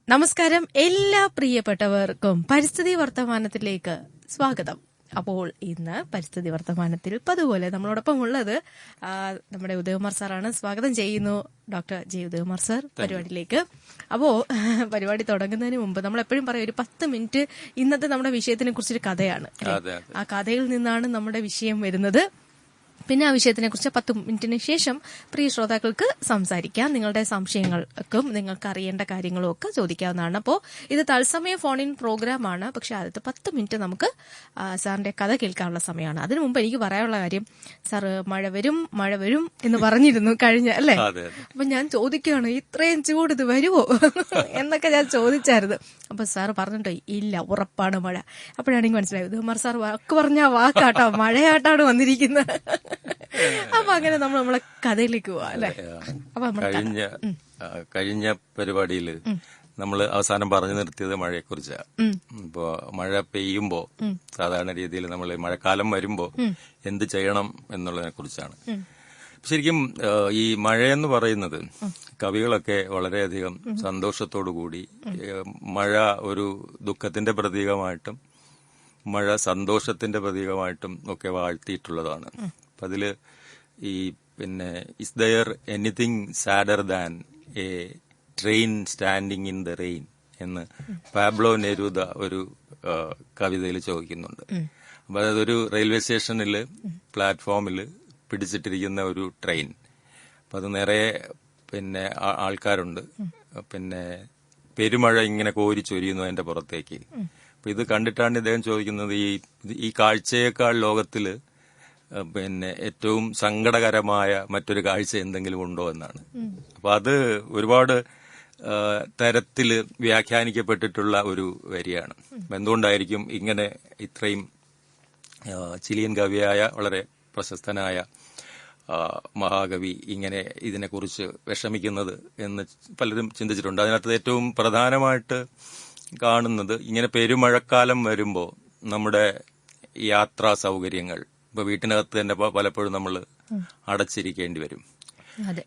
നമസ്കാരം എല്ലാ പ്രിയപ്പെട്ടവർക്കും പരിസ്ഥിതി വർത്തമാനത്തിലേക്ക് സ്വാഗതം. അപ്പോൾ ഇന്ന് പരിസ്ഥിതി വർത്തമാനത്തിൽ പതുപോലെ നമ്മളോടൊപ്പം ഉള്ളത് നമ്മുടെ ഉദയകുമാർ സാറാണ്. സ്വാഗതം ചെയ്യുന്നു ഡോക്ടർ ജെ ഉദയകുമാർ സാർ പരിപാടിയിലേക്ക്. അപ്പോൾ പരിപാടി തുടങ്ങുന്നതിന് മുമ്പ് നമ്മൾ എപ്പോഴും പറയും ഒരു 10 മിനിറ്റ് ഇന്നത്തെ നമ്മുടെ വിഷയത്തിനെ കുറിച്ചൊരു കഥയാണ്. ആ കഥയിൽ നിന്നാണ് നമ്മുടെ വിഷയം വരുന്നത്. പിന്നെ ആ വിഷയത്തിനെ കുറിച്ച് 10 മിനിറ്റിന് ശേഷം പ്രിയ ശ്രോതാക്കൾക്ക് സംസാരിക്കാം. നിങ്ങളുടെ സംശയങ്ങൾക്കും നിങ്ങൾക്ക് അറിയേണ്ട കാര്യങ്ങളും ഒക്കെ ചോദിക്കാവുന്നതാണ്. അപ്പോൾ ഇത് തത്സമയ ഫോൺ ഇൻ പ്രോഗ്രാമാണ്. പക്ഷെ ആദ്യത്തെ 10 മിനിറ്റ് നമുക്ക് സാറിന്റെ കഥ കേൾക്കാനുള്ള സമയമാണ്. അതിനു മുമ്പ് എനിക്ക് പറയാനുള്ള കാര്യം, സാർ മഴ വരും എന്ന് പറഞ്ഞിരുന്നു കഴിഞ്ഞ അല്ലേ? അപ്പൊ ഞാൻ ചോദിക്കുകയാണ്, ഇത്രയും ചൂട് ഇത് വരുമോ എന്നൊക്കെ ഞാൻ ചോദിച്ചായിരുന്നു. അപ്പൊ സാർ പറഞ്ഞിട്ടോ ഇല്ല, ഉറപ്പാണ് മഴ. അപ്പോഴാണ് എനിക്ക് മനസ്സിലായത് ഉദയകുമാർ സാർ വാക്ക് പറഞ്ഞ വാക്കാട്ടോ, മഴയായിട്ടാണ് വന്നിരിക്കുന്നത്. അപ്പൊ അങ്ങനെ നമ്മളെ കഥയിലേക്ക് പോവാ അല്ലെ? അപ്പൊ കഴിഞ്ഞ പരിപാടിയില് നമ്മള് അവസാനം പറഞ്ഞു നിർത്തിയത് മഴയെക്കുറിച്ചാണ്. ഇപ്പോ മഴ പെയ്യുമ്പോ സാധാരണ രീതിയിൽ നമ്മൾ മഴക്കാലം വരുമ്പോ എന്ത് ചെയ്യണം എന്നുള്ളതിനെ കുറിച്ചാണ്. ശരിക്കും ഈ മഴയെന്ന് പറയുന്നത് കവികളൊക്കെ വളരെയധികം സന്തോഷത്തോടുകൂടി മഴ ഒരു ദുഃഖത്തിന്റെ പ്രതീകമായിട്ടും മഴ സന്തോഷത്തിന്റെ പ്രതീകമായിട്ടും ഒക്കെ വാഴ്ത്തിയിട്ടുള്ളതാണ്. അപ്പൊ അതില് ഈ is there anything sadder than a train standing in the rain എന്ന് പാബ്ലോ നെരൂദ ഒരു കവിതയിൽ ചോദിക്കുന്നുണ്ട്. അപ്പൊ അതൊരു റെയിൽവേ സ്റ്റേഷനിൽ പ്ലാറ്റ്ഫോമിൽ പിടിച്ചിട്ടിരിക്കുന്ന ഒരു ട്രെയിൻ. അപ്പൊ അത് നിറയെ ആൾക്കാരുണ്ട്. പെരുമഴ ഇങ്ങനെ കോരിച്ചൊരിയുന്നു അതിന്റെ പുറത്തേക്ക്. അപ്പൊ ഇത് കണ്ടിട്ടാണ് ഇദ്ദേഹം ചോദിക്കുന്നത്, ഈ കാഴ്ചയേക്കാൾ ലോകത്തില് ഏറ്റവും സങ്കടകരമായ മറ്റൊരു കാഴ്ച എന്തെങ്കിലും ഉണ്ടോ എന്നാണ്. അപ്പൊ അത് ഒരുപാട് തരത്തില് വ്യാഖ്യാനിക്കപ്പെട്ടിട്ടുള്ള ഒരു വരിയാണ്. എന്തുകൊണ്ടായിരിക്കും ഇങ്ങനെ ഇത്രയും ചിലിയൻ കവിയായ വളരെ പ്രശസ്തനായ മഹാകവി ഇങ്ങനെ ഇതിനെക്കുറിച്ച് വിഷമിക്കുന്നത് എന്ന് പലരും ചിന്തിച്ചിട്ടുണ്ട്. അതിനകത്ത് ഏറ്റവും പ്രധാനമായിട്ട് കാണുന്നത്, ഇങ്ങനെ പെരുമഴക്കാലം വരുമ്പോൾ നമ്മുടെ യാത്രാ സൗകര്യങ്ങൾ, ഇപ്പൊ വീട്ടിനകത്ത് തന്നെ പലപ്പോഴും നമ്മൾ അടച്ചിരിക്കേണ്ടി വരും.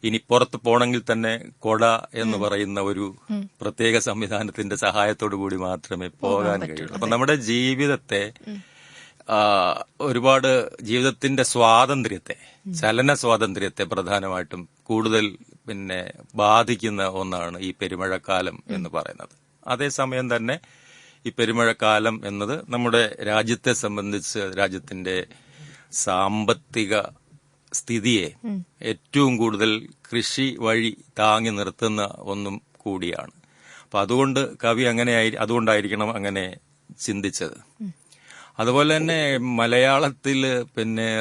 ഇനി പുറത്ത് പോണെങ്കിൽ തന്നെ കൊട എന്ന് പറയുന്ന ഒരു പ്രത്യേക സംവിധാനത്തിന്റെ സഹായത്തോടു കൂടി മാത്രമേ പോകാൻ കഴിയുള്ളൂ. അപ്പൊ നമ്മുടെ ജീവിതത്തെ ഒരുപാട് ജീവിതത്തിന്റെ സ്വാതന്ത്ര്യത്തെ, ചലന സ്വാതന്ത്ര്യത്തെ പ്രധാനമായിട്ടും കൂടുതൽ ബാധിക്കുന്ന ഒന്നാണ് ഈ പെരുമഴക്കാലം എന്ന് പറയുന്നത്. അതേസമയം തന്നെ ഈ പെരുമഴക്കാലം എന്നത് നമ്മുടെ രാജ്യത്തെ സംബന്ധിച്ച് രാജ്യത്തിന്റെ സാമ്പത്തിക സ്ഥിതിയെ ഏറ്റവും കൂടുതൽ കൃഷി വഴി താങ്ങി നിർത്തുന്ന ഒന്നും കൂടിയാണ്. അപ്പൊ അതുകൊണ്ട് കവി അതുകൊണ്ടായിരിക്കണം അങ്ങനെ ചിന്തിച്ചത്. അതുപോലെ തന്നെ മലയാളത്തില്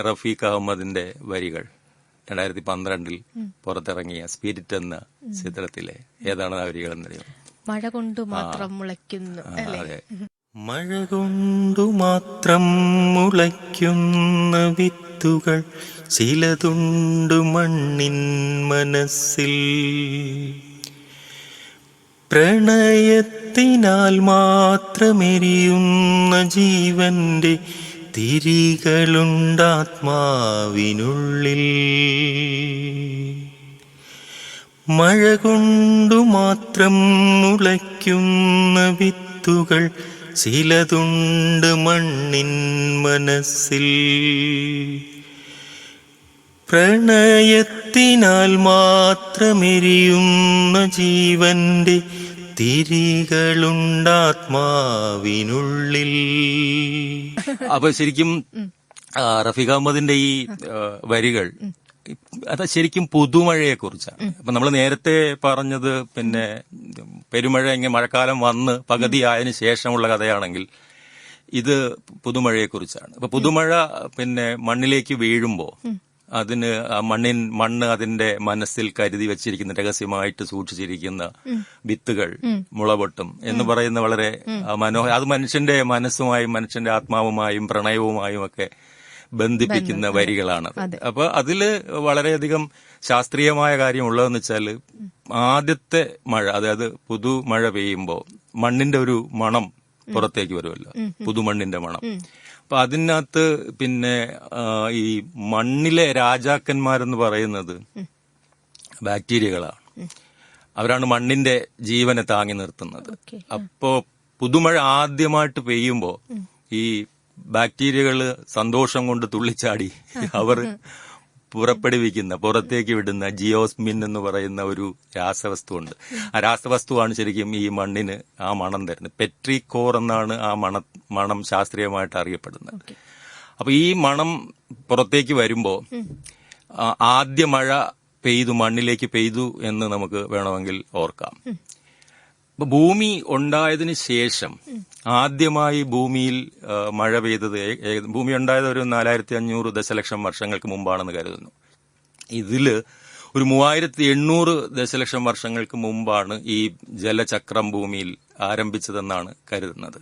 റഫീഖ് അഹമ്മദിന്റെ വരികൾ 2012 പുറത്തിറങ്ങിയ സ്പിരിറ്റ് എന്ന ചിത്രത്തിലെ ഏതാണ് ആ വരികൾ എന്നറിയാം? മഴ കൊണ്ട് മാത്രം മുളയ്ക്കുന്നു അല്ലേ? മഴ കൊണ്ടു മാത്രം മുളയ്ക്കുന്ന വിത്തുകൾ ചിലതുണ്ടു മണ്ണിൻ മനസ്സിൽ, പ്രണയത്തിനാൽ മാത്രമെരിയുന്ന ജീവന്റെ തിരികളുണ്ടാത്മാവിനുള്ളിൽ. മഴ കൊണ്ടു മാത്രം മുളയ്ക്കുന്ന വിത്തുകൾ ചിലതുണ്ട് മണ്ണിൻ മനസ്സിൽ, പ്രണയത്തിനാൽ മാത്രമെരിയുന്ന ജീവന്റെ തിരികളുണ്ടാത്മാവിനുള്ളിൽ. അപ്പൊ ശരിക്കും റഫീഖ് അഹമ്മദിന്റെ ഈ വരികൾ അത് ശരിക്കും പുതുമഴയെ കുറിച്ചാണ്. അപ്പൊ നമ്മൾ നേരത്തെ പറഞ്ഞത് പെരുമഴ ഇങ്ങനെ മഴക്കാലം വന്ന് പകുതിയായതിനു ശേഷമുള്ള കഥയാണെങ്കിൽ ഇത് പുതുമഴയെ കുറിച്ചാണ്. അപ്പൊ പുതുമഴ മണ്ണിലേക്ക് വീഴുമ്പോ അതിന് മണ്ണ് അതിന്റെ മനസ്സിൽ കരുതി വെച്ചിരിക്കുന്ന, രഹസ്യമായിട്ട് സൂക്ഷിച്ചിരിക്കുന്ന വിത്തുകൾ മുളപൊട്ടും എന്ന് പറയുന്ന വളരെ അത് മനുഷ്യന്റെ മനസ്സുമായും മനുഷ്യന്റെ ആത്മാവുമായും പ്രണയവുമായും ഒക്കെ ബന്ധിപ്പിക്കുന്ന വരികളാണ്. അപ്പൊ അതില് വളരെയധികം ശാസ്ത്രീയമായ കാര്യം ഉള്ളതെന്ന് വെച്ചാൽ, ആദ്യത്തെ മഴ, അതായത് പുതുമഴ പെയ്യുമ്പോ മണ്ണിന്റെ ഒരു മണം പുറത്തേക്ക് വരുമല്ലോ, പുതുമണ്ണിന്റെ മണം. അപ്പൊ അതിനകത്ത് ഈ മണ്ണിലെ രാജാക്കന്മാരെന്ന് പറയുന്നത് ബാക്ടീരിയകളാണ്. അവരാണ് മണ്ണിന്റെ ജീവനെ താങ്ങി നിർത്തുന്നത്. ഓക്കെ. അപ്പോ പുതുമഴ ആദ്യമായിട്ട് പെയ്യുമ്പോ ഈ ബാക്ടീരിയകള് സന്തോഷം കൊണ്ട് തുള്ളിച്ചാടി അവർ പുറപ്പെടുവിക്കുന്ന, പുറത്തേക്ക് വിടുന്ന ജിയോസ്മിൻ എന്ന് പറയുന്ന ഒരു രാസവസ്തുവുണ്ട്. ആ രാസവസ്തുവാണ് ശരിക്കും ഈ മണ്ണിന് ആ മണം തരുന്നത്. പെട്രിക്കോർ എന്നാണ് ആ മണം ശാസ്ത്രീയമായിട്ട് അറിയപ്പെടുന്നത്. അപ്പൊ ഈ മണം പുറത്തേക്ക് വരുമ്പോ ആദ്യ മഴ മണ്ണിലേക്ക് പെയ്തു എന്ന് നമുക്ക് വേണമെങ്കിൽ ഓർക്കാം. അപ്പൊ ഭൂമി ഉണ്ടായതിനു ശേഷം ആദ്യമായി ഭൂമിയിൽ മഴ പെയ്തത്, ഭൂമി ഉണ്ടായത് ഒരു 4500 ദശലക്ഷം വർഷങ്ങൾക്ക് മുമ്പാണെന്ന് കരുതുന്നു. ഇതില് ഒരു 3800 ദശലക്ഷം വർഷങ്ങൾക്ക് മുമ്പാണ് ഈ ജലചക്രം ഭൂമിയിൽ ആരംഭിച്ചതെന്നാണ് കരുതുന്നത്.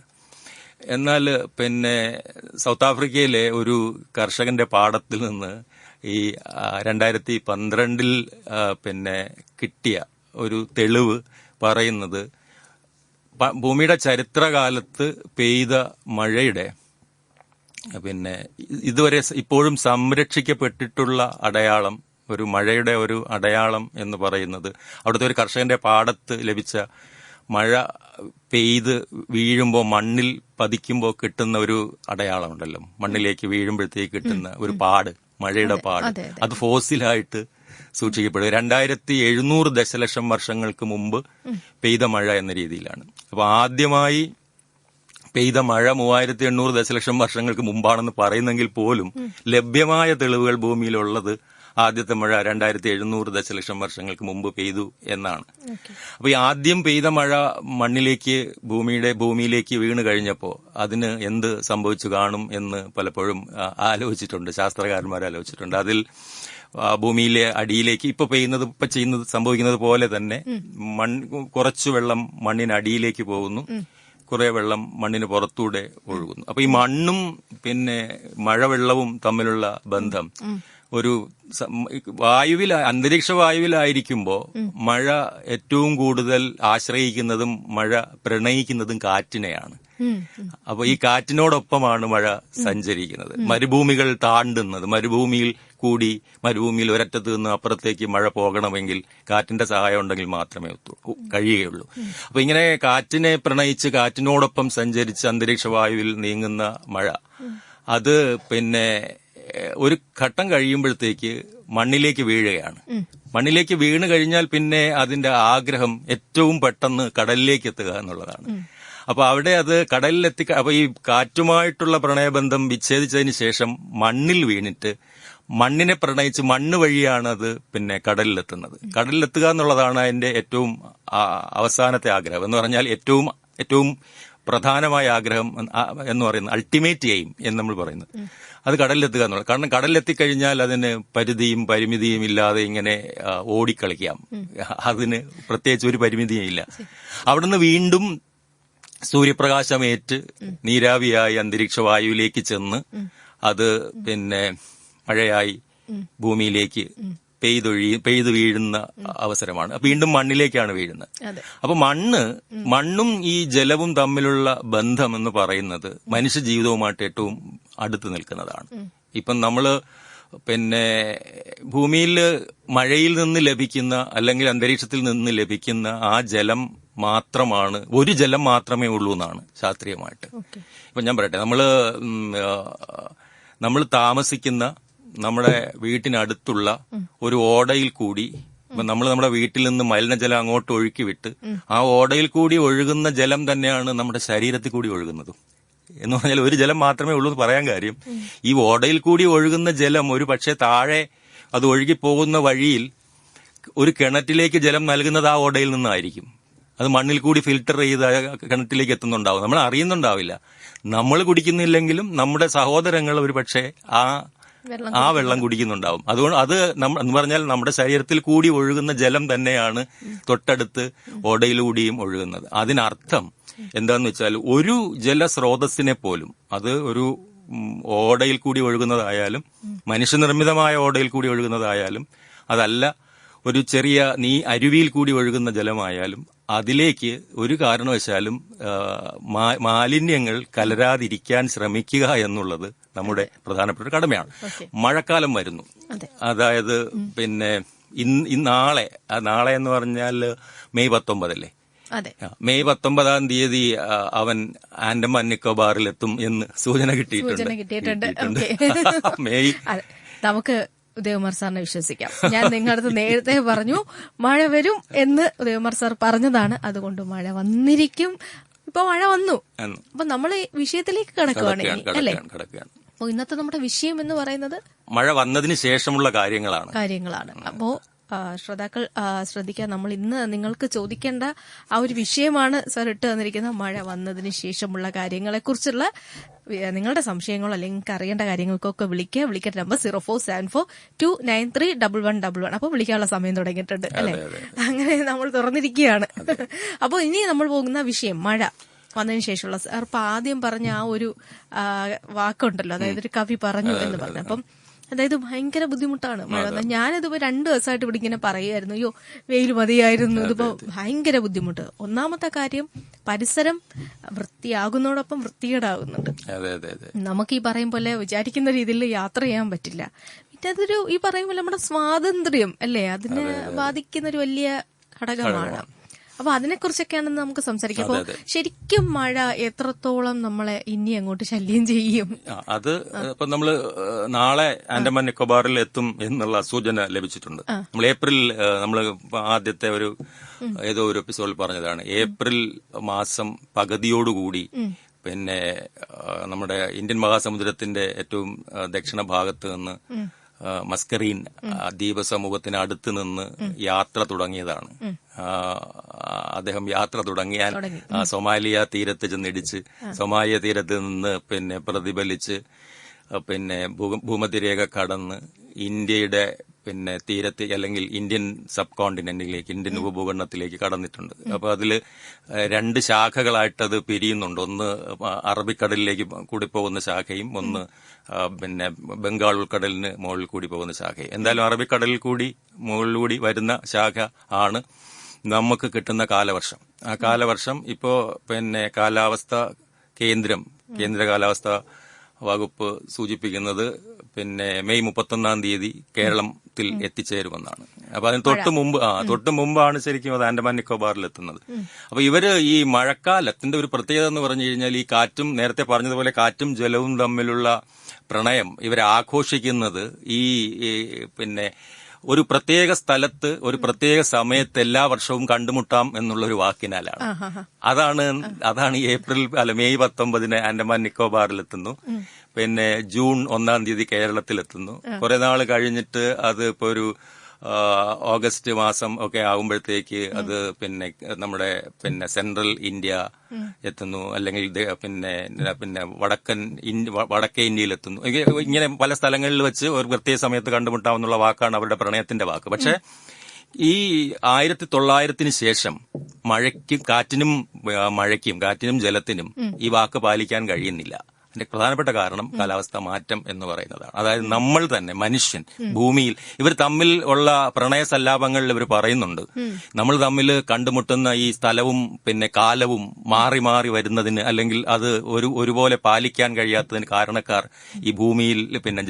എന്നാൽ പിന്നെ സൗത്ത് ആഫ്രിക്കയിലെ ഒരു കർഷകന്റെ പാടത്തിൽ നിന്ന് ഈ 2012 പിന്നെ കിട്ടിയ ഒരു തെളിവ് പറയുന്നത് ഭൂമിയുടെ ചരിത്രകാലത്ത് പെയ്ത മഴയുടെ പിന്നെ ഇതുവരെ ഇപ്പോഴും സംരക്ഷിക്കപ്പെട്ടിട്ടുള്ള അടയാളം, ഒരു മഴയുടെ ഒരു അടയാളം എന്ന് പറയുന്നത് അവിടുത്തെ ഒരു കർഷകന്റെ പാടത്ത് ലഭിച്ച മഴ പെയ്ത് വീഴുമ്പോൾ മണ്ണിൽ പതിക്കുമ്പോൾ കിട്ടുന്ന ഒരു അടയാളം ഉണ്ടല്ലോ, മണ്ണിലേക്ക് വീഴുമ്പോഴത്തേക്ക് കിട്ടുന്ന ഒരു പാട്, മഴയുടെ പാട്, അത് ഫോസിലായിട്ട് സൂക്ഷിക്കപ്പെടുക 2700 ദശലക്ഷം വർഷങ്ങൾക്ക് മുമ്പ് പെയ്ത മഴ എന്ന രീതിയിലാണ്. അപ്പൊ ആദ്യമായി പെയ്ത മഴ 3800 ദശലക്ഷം വർഷങ്ങൾക്ക് മുമ്പാണെന്ന് പറയുന്നെങ്കിൽ പോലും ലഭ്യമായ തെളിവുകൾ ഭൂമിയിലുള്ളത് ആദ്യത്തെ മഴ 2700 ദശലക്ഷം വർഷങ്ങൾക്ക് മുമ്പ് പെയ്തു എന്നാണ്. അപ്പൊ ഈ ആദ്യം പെയ്ത മഴ ഭൂമിയിലേക്ക് വീണ് കഴിഞ്ഞപ്പോ അതിന് എന്ത് സംഭവിച്ചു കാണും എന്ന് പലപ്പോഴും ആലോചിച്ചിട്ടുണ്ട്, ശാസ്ത്രകാരന്മാർ ആലോചിച്ചിട്ടുണ്ട്. അതിൽ ഭൂമിയിലെ അടിയിലേക്ക് സംഭവിക്കുന്നത് പോലെ തന്നെ കുറച്ചു വെള്ളം മണ്ണിനടിയിലേക്ക് പോകുന്നു, കുറെ വെള്ളം മണ്ണിന് പുറത്തൂടെ ഒഴുകുന്നു. അപ്പൊ ഈ മണ്ണും പിന്നെ മഴവെള്ളവും തമ്മിലുള്ള ബന്ധം ഒരു അന്തരീക്ഷ വായുവിലായിരിക്കുമ്പോ മഴ ഏറ്റവും കൂടുതൽ ആശ്രയിക്കുന്നതും മഴ പ്രണയിക്കുന്നതും കാറ്റിനെയാണ്. അപ്പൊ ഈ കാറ്റിനോടൊപ്പമാണ് മഴ സഞ്ചരിക്കുന്നത്. മരുഭൂമികൾ താണ്ടുന്നത്, മരുഭൂമിയിൽ ഒരറ്റത്ത് നിന്ന് അപ്പുറത്തേക്ക് മഴ പോകണമെങ്കിൽ കാറ്റിന്റെ സഹായം ഉണ്ടെങ്കിൽ മാത്രമേ കഴിയുകയുള്ളൂ. അപ്പൊ ഇങ്ങനെ കാറ്റിനെ പ്രണയിച്ച് കാറ്റിനോടൊപ്പം സഞ്ചരിച്ച് അന്തരീക്ഷ വായുവിൽ നീങ്ങുന്ന മഴ, അത് പിന്നെ ഒരു ഘട്ടം കഴിയുമ്പോഴത്തേക്ക് മണ്ണിലേക്ക് വീഴുകയാണ്. മണ്ണിലേക്ക് വീണ് കഴിഞ്ഞാൽ പിന്നെ അതിന്റെ ആഗ്രഹം ഏറ്റവും പെട്ടെന്ന് കടലിലേക്ക് എത്തുക എന്നുള്ളതാണ്. അപ്പൊ അവിടെ അത് അപ്പൊ ഈ കാറ്റുമായിട്ടുള്ള പ്രണയബന്ധം വിച്ഛേദിച്ചതിന് ശേഷം മണ്ണിൽ വീണിട്ട് മണ്ണിനെ പ്രണയിച്ച് മണ്ണ് വഴിയാണ് അത് പിന്നെ കടലിലെത്തുക എന്നുള്ളതാണ് അതിന്റെ ഏറ്റവും അവസാനത്തെ ആഗ്രഹം എന്ന് പറഞ്ഞാൽ ഏറ്റവും പ്രധാനമായ ആഗ്രഹം എന്ന് പറയുന്നത്, അൾട്ടിമേറ്റ് എയിം എന്ന് നമ്മൾ പറയുന്നത്, അത് കടലിലെത്തുക എന്നുള്ളത്. കാരണം കടലിലെത്തിക്കഴിഞ്ഞാൽ അതിന് പരിമിതിയും ഇല്ലാതെ ഇങ്ങനെ ഓടിക്കളിക്കാം. അതിന് പ്രത്യേകിച്ച് ഒരു പരിമിതിയും ഇല്ല. അവിടുന്ന് വീണ്ടും സൂര്യപ്രകാശമേറ്റ് നീരാവിയായി അന്തരീക്ഷ വായുവിലേക്ക് ചെന്ന് അത് പിന്നെ മഴയായി ഭൂമിയിലേക്ക് പെയ്തു വീഴുന്ന അവസരമാണ്. വീണ്ടും മണ്ണിലേക്കാണ് വീഴുന്നത്. അപ്പൊ മണ്ണും ഈ ജലവും തമ്മിലുള്ള ബന്ധം എന്ന് പറയുന്നത് മനുഷ്യ ജീവിതവുമായിട്ട് ഏറ്റവും അടുത്ത് നിൽക്കുന്നതാണ്. ഇപ്പം നമ്മള് പിന്നെ ഭൂമിയിൽ മഴയിൽ നിന്ന് ലഭിക്കുന്ന അല്ലെങ്കിൽ അന്തരീക്ഷത്തിൽ നിന്ന് ലഭിക്കുന്ന ആ ജലം മാത്രമാണ്, ഒരു ജലം മാത്രമേ ഉള്ളൂ എന്നാണ് ശാസ്ത്രീയമായിട്ട്. ഇപ്പൊ ഞാൻ പറയട്ടെ, നമ്മൾ താമസിക്കുന്ന നമ്മുടെ വീട്ടിനടുത്തുള്ള ഒരു ഓടയിൽ കൂടി നമ്മൾ നമ്മുടെ വീട്ടിൽ നിന്ന് മലിനജലം അങ്ങോട്ട് ഒഴുക്കി വിട്ട് ആ ഓടയിൽ കൂടി ഒഴുകുന്ന ജലം തന്നെയാണ് നമ്മുടെ ശരീരത്തിൽ കൂടി ഒഴുകുന്നതും. എന്ന് പറഞ്ഞാൽ ഒരു ജലം മാത്രമേ ഉള്ളൂ എന്ന് പറയാൻ കാര്യം, ഈ ഓടയിൽ കൂടി ഒഴുകുന്ന ജലം ഒരു പക്ഷേ താഴെ അത് ഒഴുകിപ്പോകുന്ന വഴിയിൽ ഒരു കിണറ്റിലേക്ക് ജലം നൽകുന്നത് ആ ഓടയിൽ നിന്നായിരിക്കും. അത് മണ്ണിൽ കൂടി ഫിൽട്ടർ ചെയ്ത് കിണറ്റിലേക്ക് എത്തുന്നുണ്ടാവും. നമ്മൾ അറിയുന്നുണ്ടാവില്ല. നമ്മൾ കുടിക്കുന്നില്ലെങ്കിലും നമ്മുടെ സഹോദരങ്ങൾ ഒരു പക്ഷേ ആ വെള്ളം കുടിക്കുന്നുണ്ടാവും. അതുകൊണ്ട് അത് എന്ന് പറഞ്ഞാൽ നമ്മുടെ ശരീരത്തിൽ കൂടി ഒഴുകുന്ന ജലം തന്നെയാണ് തൊട്ടടുത്ത് ഓടയിലൂടെയും ഒഴുകുന്നത്. അതിനർത്ഥം എന്താന്ന് വെച്ചാൽ ഒരു ജലസ്രോതസ്സിനെ പോലും, അത് ഒരു ഓടയിൽ കൂടി ഒഴുകുന്നതായാലും മനുഷ്യനിർമ്മിതമായ ഓടയിൽ കൂടി ഒഴുകുന്നതായാലും അതല്ല ഒരു ചെറിയ അരുവിയിൽ കൂടി ഒഴുകുന്ന ജലമായാലും അതിലേക്ക് ഒരു കാരണവശാലും മാലിന്യങ്ങൾ കലരാതിരിക്കാൻ ശ്രമിക്കുക എന്നുള്ളത് നമ്മുടെ പ്രധാനപ്പെട്ട കടമയാണ്. മഴക്കാലം വരുന്നു, അതായത് പിന്നെ നാളെ എന്ന് പറഞ്ഞാൽ മെയ് 19 അതെ. മെയ് 19 തീയതി അവൻ ആൻഡമാൻ നിക്കോബാറിലെത്തും എന്ന് സൂചന കിട്ടിയിട്ടുണ്ട്. മെയ് നമുക്ക് ഉദയകുമാർ സാറിനെ വിശ്വസിക്കാം. ഞാൻ നിങ്ങളുടെ അടുത്ത് നേരത്തെ പറഞ്ഞു മഴ വരും എന്ന് ഉദയകുമാർ സാർ പറഞ്ഞതാണ്. അതുകൊണ്ട് മഴ വന്നിരിക്കും. ഇപ്പൊ മഴ വന്നു. അപ്പൊ നമ്മൾ വിഷയത്തിലേക്ക് കടക്കുകയാണ് അല്ലേ? അപ്പൊ ഇന്നത്തെ നമ്മുടെ വിഷയം എന്ന് പറയുന്നത് മഴ വന്നതിന് ശേഷമുള്ള കാര്യങ്ങളാണ്. അപ്പോ ശ്രോതാക്കൾ ശ്രദ്ധിക്കാൻ, നമ്മൾ ഇന്ന് നിങ്ങൾക്ക് ചോദിക്കേണ്ട ആ ഒരു വിഷയമാണ് സാർ ഇട്ട് തന്നിരിക്കുന്നത്. മഴ വന്നതിന് ശേഷമുള്ള കാര്യങ്ങളെ കുറിച്ചുള്ള നിങ്ങളുടെ സംശയങ്ങളോ അല്ലെങ്കിൽ നിങ്ങൾക്ക് അറിയേണ്ട കാര്യങ്ങൾക്കൊക്കെ വിളിക്കേണ്ട നമ്പർ 0474293111. അപ്പോൾ വിളിക്കാനുള്ള സമയം തുടങ്ങിയിട്ടുണ്ട് അല്ലെ? അങ്ങനെ നമ്മൾ തുറന്നിരിക്കുകയാണ്. അപ്പോൾ ഇനി നമ്മൾ പോകുന്ന വിഷയം മഴ വന്നതിന് ശേഷമുള്ള. സാർ ഇപ്പൊ ആദ്യം പറഞ്ഞ ആ ഒരു വാക്കുണ്ടല്ലോ, അതായത് ഒരു കവി പറഞ്ഞു എന്ന് പറഞ്ഞു. അപ്പം അതായത് ഭയങ്കര ബുദ്ധിമുട്ടാണ് മഴ വന്നാൽ. ഞാനിതിപ്പോ 2 ദിവസമായിട്ട് ഇവിടെ ഇങ്ങനെ പറയുമായിരുന്നു, അയ്യോ വെയിൽ മതിയായിരുന്നു, ഇതിപ്പോ ഭയങ്കര ബുദ്ധിമുട്ട്. ഒന്നാമത്തെ കാര്യം, പരിസരം വൃത്തിയാകുന്നതോടൊപ്പം വൃത്തികേടാകുന്നുണ്ട്. നമുക്ക് ഈ പറയും പോലെ വിചാരിക്കുന്ന രീതിയിൽ യാത്ര ചെയ്യാൻ പറ്റില്ല. പിന്നെ അതൊരു ഈ പറയും പോലെ നമ്മുടെ സ്വാതന്ത്ര്യം അല്ലേ, അതിനെ ബാധിക്കുന്ന ഒരു വലിയ ഘടകമാണ്. അപ്പൊ അതിനെക്കുറിച്ചൊക്കെയാണ് നമുക്ക് സംസാരിക്കാം. അപ്പൊ ശരിക്കും മഴ എത്രത്തോളം നമ്മളെ ഇനി അങ്ങോട്ട് ശല്യം ചെയ്യും? അത് ഇപ്പൊ നമ്മള് നാളെ ആൻഡമാൻ നിക്കോബാറിൽ എത്തും എന്നുള്ള സൂചന ലഭിച്ചിട്ടുണ്ട്. നമ്മൾ ഏപ്രിൽ, നമ്മള് ആദ്യത്തെ ഏതോ ഒരു എപ്പിസോഡിൽ പറഞ്ഞതാണ്, ഏപ്രിൽ മാസം പകുതിയോടുകൂടി പിന്നെ നമ്മുടെ ഇന്ത്യൻ മഹാസമുദ്രത്തിന്റെ ഏറ്റവും ദക്ഷിണ ഭാഗത്ത് നിന്ന് മസ്കറീൻ ദ്വീപ സമൂഹത്തിന് അടുത്ത് നിന്ന് യാത്ര തുടങ്ങിയതാണ്. അദ്ദേഹം യാത്ര തുടങ്ങിയാൽ സൊമാലിയ തീരത്ത് ചെന്നിടിച്ച് സൊമാലിയ തീരത്ത് നിന്ന് പിന്നെ പ്രതിഫലിച്ച് പിന്നെ ഭൂമധ്യരേഖ കടന്ന് ഇന്ത്യയുടെ പിന്നെ തീരത്ത് അല്ലെങ്കിൽ ഇന്ത്യൻ സബ് കോണ്ടിനെന്റിലേക്ക്, ഇന്ത്യൻ ഉപഭൂഖണ്ഡത്തിലേക്ക് കടന്നിട്ടുണ്ട്. അപ്പൊ അതില് 2 ശാഖകളായിട്ടത് പിരിയുന്നുണ്ട്. ഒന്ന് അറബിക്കടലിലേക്ക് കൂടി പോകുന്ന ശാഖയും ഒന്ന് പിന്നെ ബംഗാൾ ഉൾക്കടലിന് മുകളിൽ കൂടി പോകുന്ന ശാഖയും. എന്തായാലും അറബിക്കടലിൽ കൂടി മുകളിലൂടി വരുന്ന ശാഖ ആണ് നമുക്ക് കിട്ടുന്ന കാലവർഷം. ആ കാലവർഷം ഇപ്പോ പിന്നെ കേന്ദ്ര കാലാവസ്ഥ വകുപ്പ് സൂചിപ്പിക്കുന്നത് പിന്നെ മെയ് 31 തീയതി കേരളത്തിൽ എത്തിച്ചേരുമെന്നാണ്. അപ്പൊ അതിന് തൊട്ട് മുമ്പാണ് ശരിക്കും അത് ആൻഡമാൻ നിക്കോബാറിൽ എത്തുന്നത്. അപ്പൊ ഇവര് ഈ മഴക്കാലത്തിന്റെ ഒരു പ്രത്യേകത എന്ന് പറഞ്ഞു കഴിഞ്ഞാൽ, ഈ കാറ്റും, നേരത്തെ പറഞ്ഞതുപോലെ കാറ്റും ജലവും തമ്മിലുള്ള പ്രണയം ഇവരെ ആഘോഷിക്കുന്നത് ഈ പിന്നെ ഒരു പ്രത്യേക സ്ഥലത്ത് ഒരു പ്രത്യേക സമയത്ത് എല്ലാ വർഷവും കണ്ടുമുട്ടാം എന്നുള്ള ഒരു വാക്കിനാലാണ്. അതാണ് മെയ് 19 ആൻഡമാൻ നിക്കോബാറിലെത്തുന്നു. പിന്നെ ജൂൺ 1 തീയതി കേരളത്തിലെത്തുന്നു. കുറെ നാൾ കഴിഞ്ഞിട്ട് അത് ഇപ്പൊ ഒരു ഓഗസ്റ്റ് മാസം ഒക്കെ ആകുമ്പോഴത്തേക്ക് അത് പിന്നെ നമ്മുടെ പിന്നെ സെൻട്രൽ ഇന്ത്യ എത്തുന്നു, അല്ലെങ്കിൽ പിന്നെ വടക്കേ ഇന്ത്യയിലെത്തുന്നു. ഇങ്ങനെ പല സ്ഥലങ്ങളിൽ വെച്ച് ഒരു പ്രത്യേക സമയത്ത് കണ്ടുമുട്ടാമെന്നുള്ള വാക്കാണ് അവരുടെ പ്രണയത്തിന്റെ വാക്ക്. പക്ഷെ ഈ 1900 ശേഷം കാറ്റിനും ജലത്തിനും ഈ വാക്ക് പാലിക്കാൻ കഴിയുന്നില്ല. അതിന്റെ പ്രധാനപ്പെട്ട കാരണം കാലാവസ്ഥാ മാറ്റം എന്ന് പറയുന്നതാണ്. അതായത് നമ്മൾ തന്നെ, മനുഷ്യൻ, ഭൂമിയിൽ ഇവർ തമ്മിൽ ഉള്ള പ്രണയ സല്ലാപങ്ങളിൽ ഇവർ പറയുന്നുണ്ട്, നമ്മൾ തമ്മിൽ കണ്ടുമുട്ടുന്ന ഈ സ്ഥലവും പിന്നെ കാലവും മാറി മാറി വരുന്നതിന്, അല്ലെങ്കിൽ അത് ഒരുപോലെ പാലിക്കാൻ കഴിയാത്തതിന് കാരണക്കാർ ഈ ഭൂമിയിൽ പിന്നെ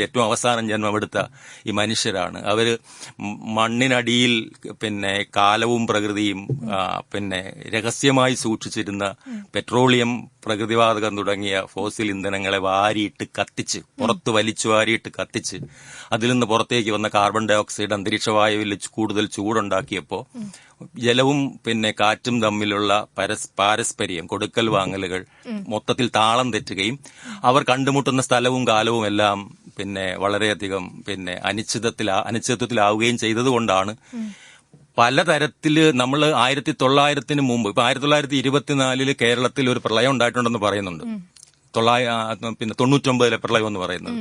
ഏറ്റവും അവസാനം ജന്മമെടുത്ത ഈ മനുഷ്യരാണ്. അവര് മണ്ണിനടിയിൽ പിന്നെ കാലവും പ്രകൃതിയും പിന്നെ രഹസ്യമായി സൂക്ഷിച്ചിരുന്ന പെട്രോളിയം, പ്രകൃതിവാതകം തുടങ്ങിയ ഫോസിൽ ഇന്ധനങ്ങളെ പുറത്ത് വലിച്ചു വാരിയിട്ട് കത്തിച്ച് അതിൽ നിന്ന് പുറത്തേക്ക് വന്ന കാർബൺ ഡൈ ഓക്സൈഡ് അന്തരീക്ഷവായുവിൽ കൂടുതൽ ചൂടുണ്ടാക്കിയപ്പോൾ ജലവും പിന്നെ കാറ്റും തമ്മിലുള്ള പാരസ്പര്യം, കൊടുക്കൽ വാങ്ങലുകൾ മൊത്തത്തിൽ താളം തെറ്റുകയും അവർ കണ്ടുമുട്ടുന്ന സ്ഥലവും കാലവും എല്ലാം പിന്നെ വളരെയധികം പിന്നെ അനിശ്ചിതത്വത്തിലാവുകയും ചെയ്തതുകൊണ്ടാണ് പലതരത്തില് നമ്മൾ 1900 മുമ്പ്, ഇപ്പൊ 1924 കേരളത്തിൽ ഒരു പ്രളയം ഉണ്ടായിട്ടുണ്ടെന്ന് പറയുന്നുണ്ട്. 99 പ്രളയം എന്ന് പറയുന്നത്.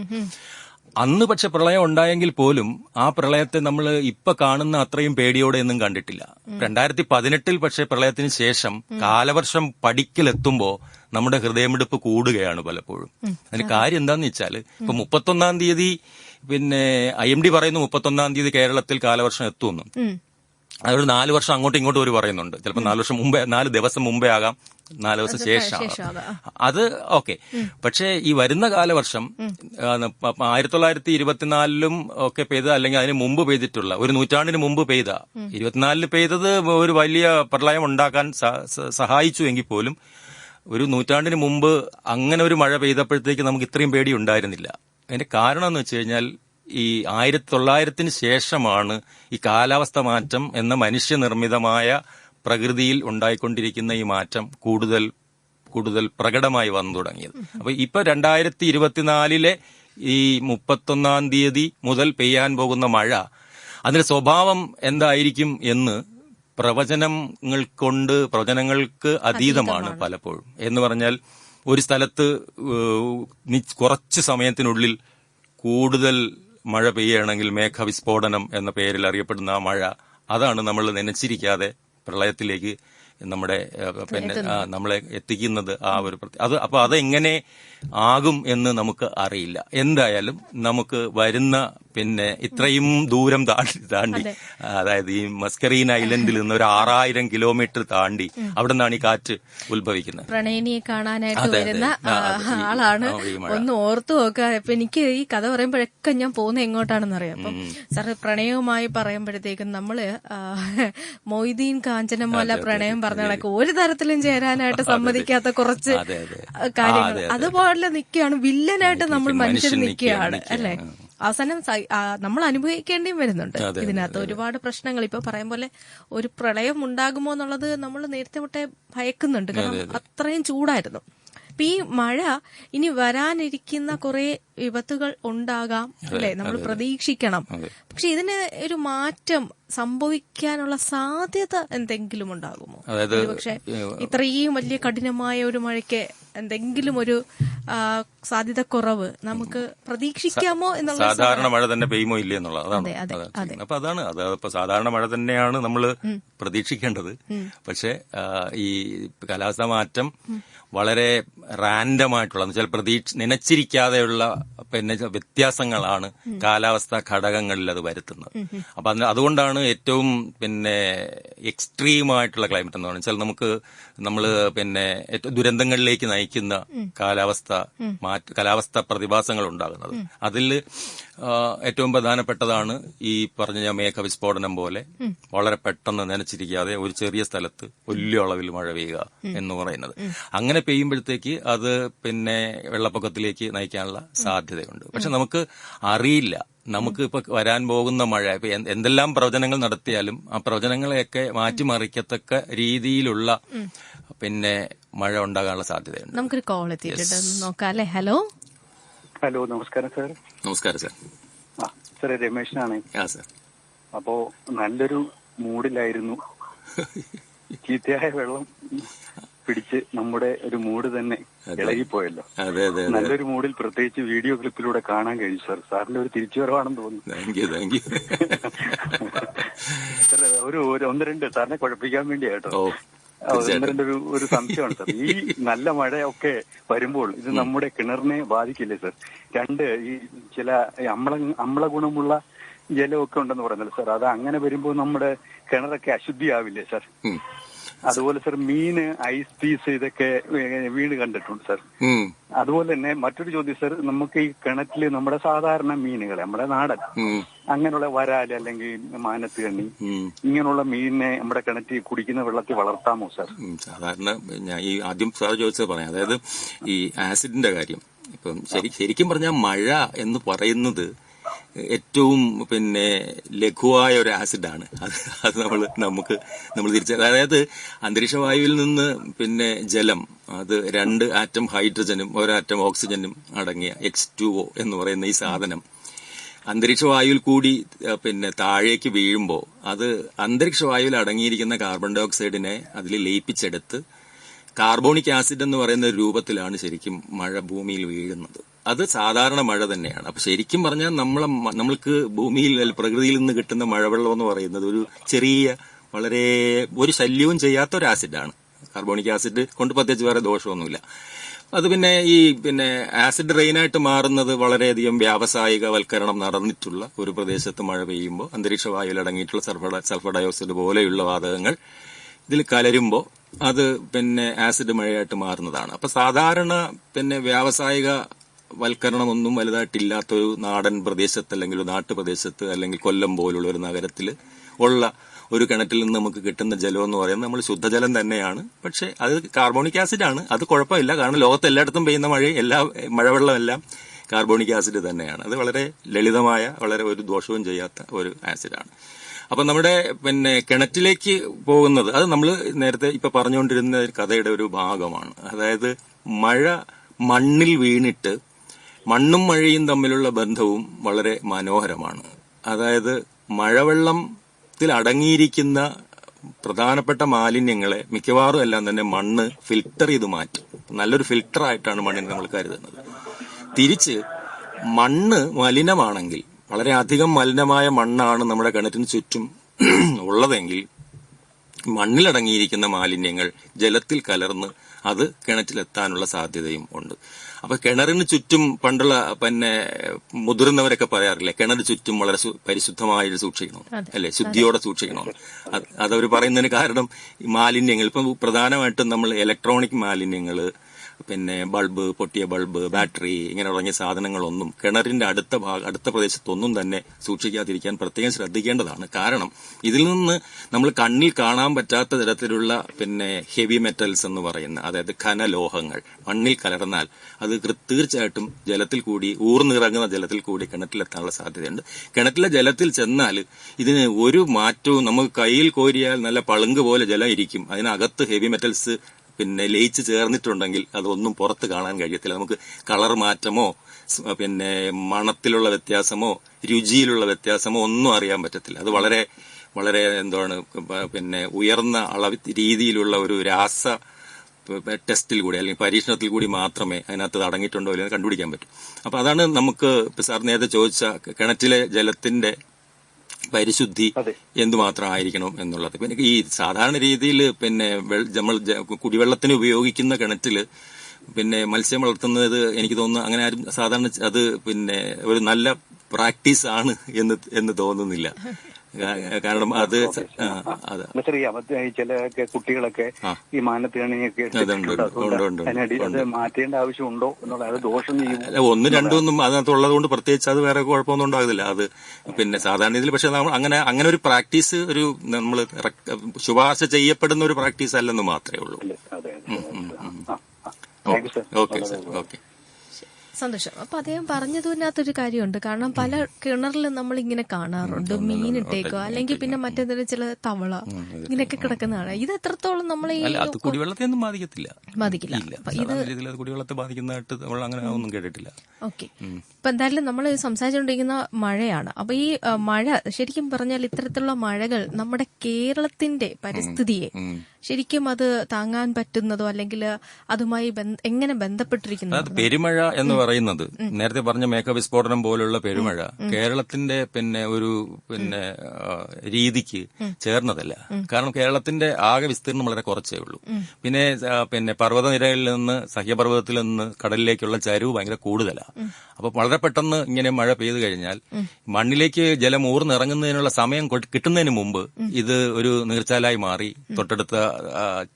അന്ന് പക്ഷെ പ്രളയം ഉണ്ടായെങ്കിൽ പോലും ആ പ്രളയത്തെ നമ്മൾ ഇപ്പൊ കാണുന്ന അത്രയും പേടിയോടെ ഒന്നും കണ്ടിട്ടില്ല. 2018 പക്ഷെ പ്രളയത്തിന് ശേഷം കാലവർഷം പടിക്കലെത്തുമ്പോ നമ്മുടെ ഹൃദയമിടിപ്പ് കൂടുകയാണ് പലപ്പോഴും. അതിന് കാര്യം എന്താന്ന് വെച്ചാല്, ഇപ്പൊ 31 തീയതി പിന്നെ IMD പറയുന്നു 31 തീയതി കേരളത്തിൽ കാലവർഷം എത്തുമെന്നും. അതൊരു 4 വർഷം അങ്ങോട്ടും ഇങ്ങോട്ടും ഒരു പറയുന്നുണ്ട്. ചിലപ്പോൾ 4 വർഷം മുമ്പേ, 4 ദിവസം മുമ്പേ ആകാം, 4 ദിവസം ശേഷം. അത് ഓക്കെ. പക്ഷേ ഈ വരുന്ന കാലവർഷം 1924 ഒക്കെ പെയ്ത, അല്ലെങ്കിൽ അതിന് മുമ്പ് പെയ്തിട്ടുള്ള, ഒരു നൂറ്റാണ്ടിന് മുമ്പ് പെയ്ത, 24 പെയ്തത് ഒരു വലിയ പ്രളയം ഉണ്ടാക്കാൻ സഹായിച്ചു എങ്കിൽ പോലും ഒരു നൂറ്റാണ്ടിന് മുമ്പ് അങ്ങനെ ഒരു മഴ പെയ്തപ്പോഴത്തേക്ക് നമുക്ക് ഇത്രയും പേടി ഉണ്ടായിരുന്നില്ല. അതിന്റെ കാരണം എന്ന് വെച്ച് കഴിഞ്ഞാൽ ഈ 1900-ന് ശേഷമാണ് ഈ കാലാവസ്ഥ മാറ്റം എന്ന മനുഷ്യനിർമ്മിതമായ പ്രകൃതിയിൽ ഉണ്ടായിക്കൊണ്ടിരിക്കുന്ന ഈ മാറ്റം കൂടുതൽ കൂടുതൽ പ്രകടമായി വന്നു തുടങ്ങിയത്. അപ്പൊ ഇപ്പൊ 2024 ഈ 31-ാം തീയതി മുതൽ പെയ്യാൻ പോകുന്ന മഴ, അതിന്റെ സ്വഭാവം എന്തായിരിക്കും എന്ന് പ്രവചനങ്ങൾക്ക് അതീതമാണ് പലപ്പോഴും. എന്ന് പറഞ്ഞാൽ ഒരു സ്ഥലത്ത് കുറച്ച് സമയത്തിനുള്ളിൽ കൂടുതൽ മഴ പെയ്യുകയാണെങ്കിൽ മേഘവിസ്ഫോടനം എന്ന പേരിൽ അറിയപ്പെടുന്ന ആ മഴ, അതാണ് നമ്മൾ നനച്ചിരിക്കാതെ പ്രളയത്തിലേക്ക് നമ്മളെ എത്തിക്കുന്നത്. ആ ഒരു അപ്പൊ അതെങ്ങനെ ആകും എന്ന് നമുക്ക് അറിയില്ല. എന്തായാലും നമുക്ക് വരുന്ന ഇത്രയും ദൂരം താണ്ടി അതായത് ഈ മസ്കറീൻ ഐലൻഡിൽ നിന്ന് ഒരു 6000 കിലോമീറ്റർ താണ്ടി അവിടെ നിന്നാണ് ഈ കാറ്റ് ഉത്ഭവിക്കുന്നത്. പ്രണയിനിയെ കാണാനായിട്ട് വരുന്ന ആളാണ്. ഒന്ന് ഓർത്തു നോക്കുക. അപ്പൊ എനിക്ക് ഈ കഥ പറയുമ്പോഴൊക്കെ ഞാൻ പോകുന്നത് എങ്ങോട്ടാണെന്ന് അറിയാം. അപ്പം സാറ് പ്രണയവുമായി പറയുമ്പോഴത്തേക്കും നമ്മള് മൊയ്തീൻ കാഞ്ചനമാല പ്രണയം പറഞ്ഞ കണക്ക് ഒരു തരത്തിലും ചേരാനായിട്ട് സമ്മതിക്കാത്ത കുറച്ച് കാര്യങ്ങൾ അതുപോലെ നിൽക്കുകയാണ്. വില്ലനായിട്ട് നമ്മൾ മനുഷ്യർ നിൽക്കുകയാണ് അല്ലെ. അവസാനം നമ്മൾ അനുഭവിക്കേണ്ടിയും വരുന്നുണ്ട് ഇതിനകത്ത് ഒരുപാട് പ്രശ്നങ്ങൾ. ഇപ്പൊ പറയും പോലെ ഒരു പ്രളയം ഉണ്ടാകുമോ എന്നുള്ളത് നമ്മൾ നേരത്തെ തൊട്ടേ ഭയക്കുന്നുണ്ട്. കാരണം അത്രയും ചൂടായിരുന്നു. അപ്പൊ ഈ മഴ ഇനി വരാനിരിക്കുന്ന കുറെ വിപത്തുകൾ ഉണ്ടാകാം അല്ലെ, നമ്മൾ പ്രതീക്ഷിക്കണം. പക്ഷെ ഇതിന് ഒരു മാറ്റം സംഭവിക്കാനുള്ള സാധ്യത എന്തെങ്കിലും ഉണ്ടാകുമോ? പക്ഷെ ഇത്രയും വലിയ കഠിനമായ ഒരു മഴയ്ക്ക് എന്തെങ്കിലും ഒരു സാധ്യത കുറവ് നമുക്ക് പ്രതീക്ഷിക്കാമോ എന്നുള്ള. സാധാരണ മഴ തന്നെ പെയ്യുമോ ഇല്ലേ എന്നുള്ളതാണ്. അപ്പൊ അതാണ് സാധാരണ മഴ തന്നെയാണ് നമ്മൾ പ്രതീക്ഷിക്കേണ്ടത്. പക്ഷെ ഈ കാലാവസ്ഥാ മാറ്റം വളരെ റാൻഡമായിട്ടുള്ള, എന്ന് വെച്ചാൽ നനച്ചിരിക്കാതെയുള്ള വ്യത്യാസങ്ങളാണ് കാലാവസ്ഥാ ഘടകങ്ങളിൽ അത് വരുത്തുന്നത്. അപ്പൊ അതുകൊണ്ടാണ് ഏറ്റവും എക്സ്ട്രീമായിട്ടുള്ള ക്ലൈമറ്റ് എന്ന് വെച്ചാൽ നമ്മള് ഏറ്റവും ദുരന്തങ്ങളിലേക്ക് നയിക്കുന്ന കാലാവസ്ഥ പ്രതിഭാസങ്ങൾ ഉണ്ടാകുന്നത്. അതിൽ ഏറ്റവും പ്രധാനപ്പെട്ടതാണ് ഈ പറഞ്ഞ മേഘവിസ്ഫോടനം പോലെ വളരെ പെട്ടെന്ന് നനച്ചിരിക്കാതെ ഒരു ചെറിയ സ്ഥലത്ത് വലിയ അളവിൽ മഴ പെയ്യുക എന്ന് പറയുന്നത്. അങ്ങനെ പെയ്യുമ്പോഴത്തേക്ക് അത് വെള്ളപ്പൊക്കത്തിലേക്ക് നയിക്കാനുള്ള സാധ്യതയുണ്ട്. പക്ഷെ നമുക്ക് അറിയില്ല. നമുക്ക് ഇപ്പൊ വരാൻ പോകുന്ന മഴ ഇപ്പൊ എന്തെല്ലാം പ്രവചനങ്ങൾ നടത്തിയാലും ആ പ്രവചനങ്ങളെയൊക്കെ മാറ്റിമറിക്കത്തക്ക രീതിയിലുള്ള മഴ ഉണ്ടാകാനുള്ള സാധ്യതയുണ്ട്. നമുക്കൊരു കോൾ എത്തിയിട്ടുണ്ട്, നോക്കാം അല്ലേ. ഹലോ നമസ്കാരം സാർ. നമസ്കാരം സാർ. സാർ രമേശനാണ്. അപ്പോ നല്ലൊരു മൂഡിലായിരുന്നു. ചീത്തയായ വെള്ളം പിടിച്ച് നമ്മുടെ ഒരു മൂഡ് തന്നെ ഇളകിപ്പോയല്ലോ. നല്ലൊരു മൂഡിൽ പ്രത്യേകിച്ച് വീഡിയോ ക്ലിപ്പിലൂടെ കാണാൻ കഴിഞ്ഞു സാർ. സാറിന്റെ ഒരു തിരിച്ചുവരവാണെന്ന് തോന്നുന്നു. സാർ ഒന്ന് രണ്ട് സാറിനെ കുഴപ്പിക്കാൻ വേണ്ടിയാട്ടോ. ഒന്ന് രണ്ട് ഒരു സംശയമാണ് സാർ. ഈ നല്ല മഴയൊക്കെ വരുമ്പോൾ ഇത് നമ്മുടെ കിണറിനെ ബാധിക്കില്ലേ സാർ? രണ്ട്, ഈ ചില അമ്ല ഗുണമുള്ള ജലമൊക്കെ ഉണ്ടെന്ന് പറയുന്നത് സാർ. അത് അങ്ങനെ വരുമ്പോൾ നമ്മുടെ കിണറൊക്കെ അശുദ്ധിയാവില്ലേ സാർ? അതുപോലെ സാർ മീന്, ഐസ് പീസ് ഇതൊക്കെ വീണ് കണ്ടിട്ടുണ്ട് സാർ. അതുപോലെ തന്നെ മറ്റൊരു ചോദ്യം സാർ, നമുക്ക് ഈ കിണറ്റില് നമ്മുടെ സാധാരണ മീനുകളെ, നമ്മുടെ നാടൻ അങ്ങനെയുള്ള വരാല് അല്ലെങ്കിൽ മാനത്ത് കണ്ണി ഇങ്ങനെയുള്ള മീനിനെ നമ്മുടെ കിണറ്റിൽ കുടിക്കുന്ന വെള്ളത്തിൽ വളർത്താമോ സാർ? സാധാരണ ഞാൻ ഈ ആദ്യം സാർ ചോദിച്ചത് പറയാം. അതായത് ഈ ആസിഡിന്റെ കാര്യം. ഇപ്പം ശരിക്കും പറഞ്ഞാൽ മഴ എന്ന് പറയുന്നത് ഏറ്റവും ലഘുവായ ഒരു ആസിഡാണ്. അത് നമ്മൾ അതായത് അന്തരീക്ഷ വായുവിൽ നിന്ന് ജലം, അത് 2 ആറ്റം ഹൈഡ്രജനും 1 ആറ്റം ഓക്സിജനും അടങ്ങിയ H2O എന്ന് പറയുന്ന ഈ സാധനം അന്തരീക്ഷ വായുവിൽ കൂടി താഴേക്ക് വീഴുമ്പോൾ അത് അന്തരീക്ഷ വായുവിൽ അടങ്ങിയിരിക്കുന്ന കാർബൺ ഡൈ ഓക്സൈഡിനെ അതിൽ ലയിപ്പിച്ചെടുത്ത് കാർബോണിക് ആസിഡ് എന്ന് പറയുന്ന രൂപത്തിലാണ് ശരിക്കും മഴ ഭൂമിയിൽ വീഴുന്നത്. അത് സാധാരണ മഴ തന്നെയാണ്. അപ്പൊ ശരിക്കും പറഞ്ഞാൽ നമ്മൾക്ക് ഭൂമിയിൽ പ്രകൃതിയിൽ നിന്ന് കിട്ടുന്ന മഴവെള്ളം എന്ന് പറയുന്നത് ഒരു ചെറിയ, വളരെ ഒരു ശല്യവും ചെയ്യാത്ത ഒരു ആസിഡാണ്. കാർബോണിക് ആസിഡ് കൊണ്ട് പ്രത്യേകിച്ച് വേറെ ദോഷമൊന്നുമില്ല. അത് പിന്നെ ആസിഡ് റെയിനായിട്ട് മാറുന്നത് വളരെയധികം വ്യാവസായികവൽക്കരണം നടന്നിട്ടുള്ള ഒരു പ്രദേശത്ത് മഴ പെയ്യുമ്പോൾ അന്തരീക്ഷ വായുവിൽ അടങ്ങിയിട്ടുള്ള സൾഫർ ഡയോക്സൈഡ് പോലെയുള്ള വാതകങ്ങൾ ഇതിൽ കലരുമ്പോൾ അത് ആസിഡ് മഴയായിട്ട് മാറുന്നതാണ്. അപ്പൊ സാധാരണ വ്യാവസായിക വൽക്കരണമൊന്നും വലുതായിട്ടില്ലാത്തൊരു നാടൻ പ്രദേശത്ത് അല്ലെങ്കിൽ ഒരു നാട്ടുപ്രദേശത്ത് അല്ലെങ്കിൽ കൊല്ലം പോലുള്ള ഒരു നഗരത്തിൽ ഉള്ള ഒരു കിണറ്റിൽ നിന്ന് നമുക്ക് കിട്ടുന്ന ജലം എന്ന് പറയുന്നത് നമ്മൾ ശുദ്ധജലം തന്നെയാണ്. പക്ഷെ അത് കാർബോണിക് ആസിഡ് ആണ്. അത് കുഴപ്പമില്ല, കാരണം ലോകത്ത് എല്ലായിടത്തും പെയ്യുന്ന മഴവെള്ളം എല്ലാം കാർബോണിക് ആസിഡ് തന്നെയാണ്. അത് വളരെ ലളിതമായ, വളരെ ഒരു ദോഷവും ചെയ്യാത്ത ഒരു ആസിഡാണ്. അപ്പൊ നമ്മുടെ കിണറ്റിലേക്ക് പോകുന്നത് അത് നമ്മൾ നേരത്തെ ഇപ്പൊ പറഞ്ഞുകൊണ്ടിരുന്ന കഥയുടെ ഒരു ഭാഗമാണ്. അതായത് മഴ മണ്ണിൽ വീണിട്ട് മണ്ണും മഴയും തമ്മിലുള്ള ബന്ധവും വളരെ മനോഹരമാണ്. അതായത് മഴവെള്ളത്തിൽ അടങ്ങിയിരിക്കുന്ന പ്രധാനപ്പെട്ട മാലിന്യങ്ങളെ മിക്കവാറും എല്ലാം തന്നെ മണ്ണ് ഫിൽട്ടർ ചെയ്ത് മാറ്റും. നല്ലൊരു ഫിൽട്ടർ ആയിട്ടാണ് മണ്ണിനെ നമ്മൾ കരുതുന്നത്. തിരിച്ച് മണ്ണ് മലിനമാണെങ്കിൽ, വളരെ അധികം മലിനമായ മണ്ണാണ് നമ്മുടെ കിണറ്റിന് ചുറ്റും ഉള്ളതെങ്കിൽ മണ്ണിലടങ്ങിയിരിക്കുന്ന മാലിന്യങ്ങൾ ജലത്തിൽ കലർന്ന് അത് കിണറ്റിലെത്താനുള്ള സാധ്യതയും ഉണ്ട്. അപ്പൊ കിണറിന് ചുറ്റും പണ്ടുള്ള മുതിർന്നവരൊക്കെ പറയാറില്ലേ, കിണറ് ചുറ്റും വളരെ പരിശുദ്ധമായി സൂക്ഷിക്കണം, അല്ലെ, ശുദ്ധിയോടെ സൂക്ഷിക്കണം. അതവർ പറയുന്നതിന് കാരണം മാലിന്യങ്ങൾ, ഇപ്പം പ്രധാനമായിട്ടും നമ്മൾ ഇലക്ട്രോണിക് മാലിന്യങ്ങള്, ബൾബ്, പൊട്ടിയ ബൾബ്, ബാറ്ററി, ഇങ്ങനെ തുടങ്ങിയ സാധനങ്ങളൊന്നും കിണറിന്റെ അടുത്ത പ്രദേശത്തൊന്നും തന്നെ സൂക്ഷിക്കാതിരിക്കാൻ പ്രത്യേകം ശ്രദ്ധിക്കേണ്ടതാണ്. കാരണം ഇതിൽ നിന്ന് നമ്മൾ കണ്ണിൽ കാണാൻ പറ്റാത്ത തരത്തിലുള്ള ഹെവി മെറ്റൽസ് എന്ന് പറയുന്ന, അതായത് ഖനലോഹങ്ങൾ മണ്ണിൽ കലർന്നാൽ അത് തീർച്ചയായിട്ടും ജലത്തിൽ കൂടി, ഊർന്നിറങ്ങുന്ന ജലത്തിൽ കൂടി കിണറ്റിലെത്താനുള്ള സാധ്യതയുണ്ട്. കിണറ്റിലെ ജലത്തിൽ ചെന്നാൽ ഇതിന് ഒരു മാറ്റവും, നമുക്ക് കയ്യിൽ കോരിയാൽ നല്ല പളുങ്ക് പോലെ ജലം ഇരിക്കും. അതിനകത്ത് ഹെവി മെറ്റൽസ് ലയിച്ച് ചേർന്നിട്ടുണ്ടെങ്കിൽ അതൊന്നും പുറത്ത് കാണാൻ കഴിയത്തില്ല. നമുക്ക് കളർ മാറ്റമോ മണത്തിലുള്ള വ്യത്യാസമോ രുചിയിലുള്ള വ്യത്യാസമോ ഒന്നും അറിയാൻ പറ്റത്തില്ല. അത് വളരെ വളരെ ഉയർന്ന രീതിയിലുള്ള ഒരു രാസ ടെസ്റ്റിൽ കൂടി അല്ലെങ്കിൽ പരീക്ഷണത്തിൽ കൂടി മാത്രമേ അതിനകത്ത് അടങ്ങിയിട്ടുണ്ടോ ഇല്ലെന്ന് കണ്ടുപിടിക്കാൻ പറ്റും. അപ്പൊ അതാണ് നമുക്ക് സാർ നേരത്തെ ചോദിച്ച കിണറ്റിലെ ജലത്തിന്റെ പരിശുദ്ധി എന്തുമാത്രം ആയിരിക്കണം എന്നുള്ളത്. പിന്നെ ഈ സാധാരണ രീതിയിൽ നമ്മൾ കുടിവെള്ളത്തിന് ഉപയോഗിക്കുന്ന കിണറ്റില് മത്സ്യം വളർത്തുന്നത് എനിക്ക് തോന്നുന്നു അങ്ങനെ ആരും സാധാരണ അത് ഒരു നല്ല പ്രാക്ടീസ് ആണ് എന്ന് തോന്നുന്നില്ല. കാരണം അത് അറിയാം, ചില കുട്ടികളൊക്കെ ഈ മാനത്തേണിയൊക്കെ അത് മാറ്റേണ്ട ആവശ്യമുണ്ടോ എന്നുള്ള ദോഷം ചെയ്യും. ഒന്നും രണ്ടൊന്നും അതിനകത്തുള്ളത് കൊണ്ട് പ്രത്യേകിച്ച് അത് വേറെ കുഴപ്പമൊന്നും ഉണ്ടാകുന്നില്ല. അത് സാധാരണ രീതിയിൽ, പക്ഷെ നമ്മൾ അങ്ങനെ ഒരു പ്രാക്ടീസ് ഒരു നമ്മൾ ശുപാർശ ചെയ്യപ്പെടുന്ന ഒരു പ്രാക്ടീസ് അല്ലെന്ന് മാത്രമേ ഉള്ളൂ. ഓക്കെ സാർ, ഓക്കെ, സന്തോഷം. അപ്പൊ അദ്ദേഹം പറഞ്ഞതിനകത്തൊരു കാര്യമുണ്ട്. കാരണം പല കിണറിലും നമ്മൾ ഇങ്ങനെ കാണാറുണ്ട് മീനിട്ടേക്കോ അല്ലെങ്കിൽ പിന്നെ മറ്റേതൊരു ചില തവള ഇങ്ങനെയൊക്കെ കിടക്കുന്നതാണ്. ഇത് എത്രത്തോളം നമ്മളെ കുടിവെള്ളത്തെ ഒന്നും ബാധിക്കത്തില്ല. ഇത് കുടിവെള്ളത്തെ ബാധിക്കുന്നതായിട്ട് നമ്മൾ അങ്ങനെ ഒന്നും കേട്ടിട്ടില്ല. ഓക്കെ, ഇപ്പൊ എന്തായാലും നമ്മൾ സംസാരിച്ചുകൊണ്ടിരിക്കുന്ന മഴയാണ്. അപ്പൊ ഈ മഴ ശരിക്കും പറഞ്ഞാൽ ഇത്തരത്തിലുള്ള മഴകൾ നമ്മുടെ കേരളത്തിന്റെ പരിസ്ഥിതിയെ ശരിക്കും അത് താങ്ങാൻ പറ്റുന്നതോ അല്ലെങ്കിൽ അതുമായി എങ്ങനെ ബന്ധപ്പെട്ടിരിക്കുന്നു? പെരുമഴ എന്ന് പറയുന്നത് നേരത്തെ പറഞ്ഞ മേഘവിസ്ഫോടനം പോലുള്ള പെരുമഴ കേരളത്തിന്റെ ഒരു രീതിക്ക് ചേർന്നതല്ല. കാരണം കേരളത്തിന്റെ ആകെ വിസ്തീർണം വളരെ കുറച്ചേ ഉള്ളൂ. പിന്നെ പർവ്വതനിരകളിൽ നിന്ന്, സഹ്യപർവ്വതത്തിൽ നിന്ന് കടലിലേക്കുള്ള ചരിവ് ഭയങ്കര കൂടുതലാണ്. അപ്പൊ വളരെ പെട്ടെന്ന് ഇങ്ങനെ മഴ പെയ്തു കഴിഞ്ഞാൽ മണ്ണിലേക്ക് ജലം ഊർന്നിറങ്ങുന്നതിനുള്ള സമയം കിട്ടുന്നതിന് മുമ്പ് ഇത് ഒരു നീർച്ചാലായി മാറി തൊട്ടടുത്ത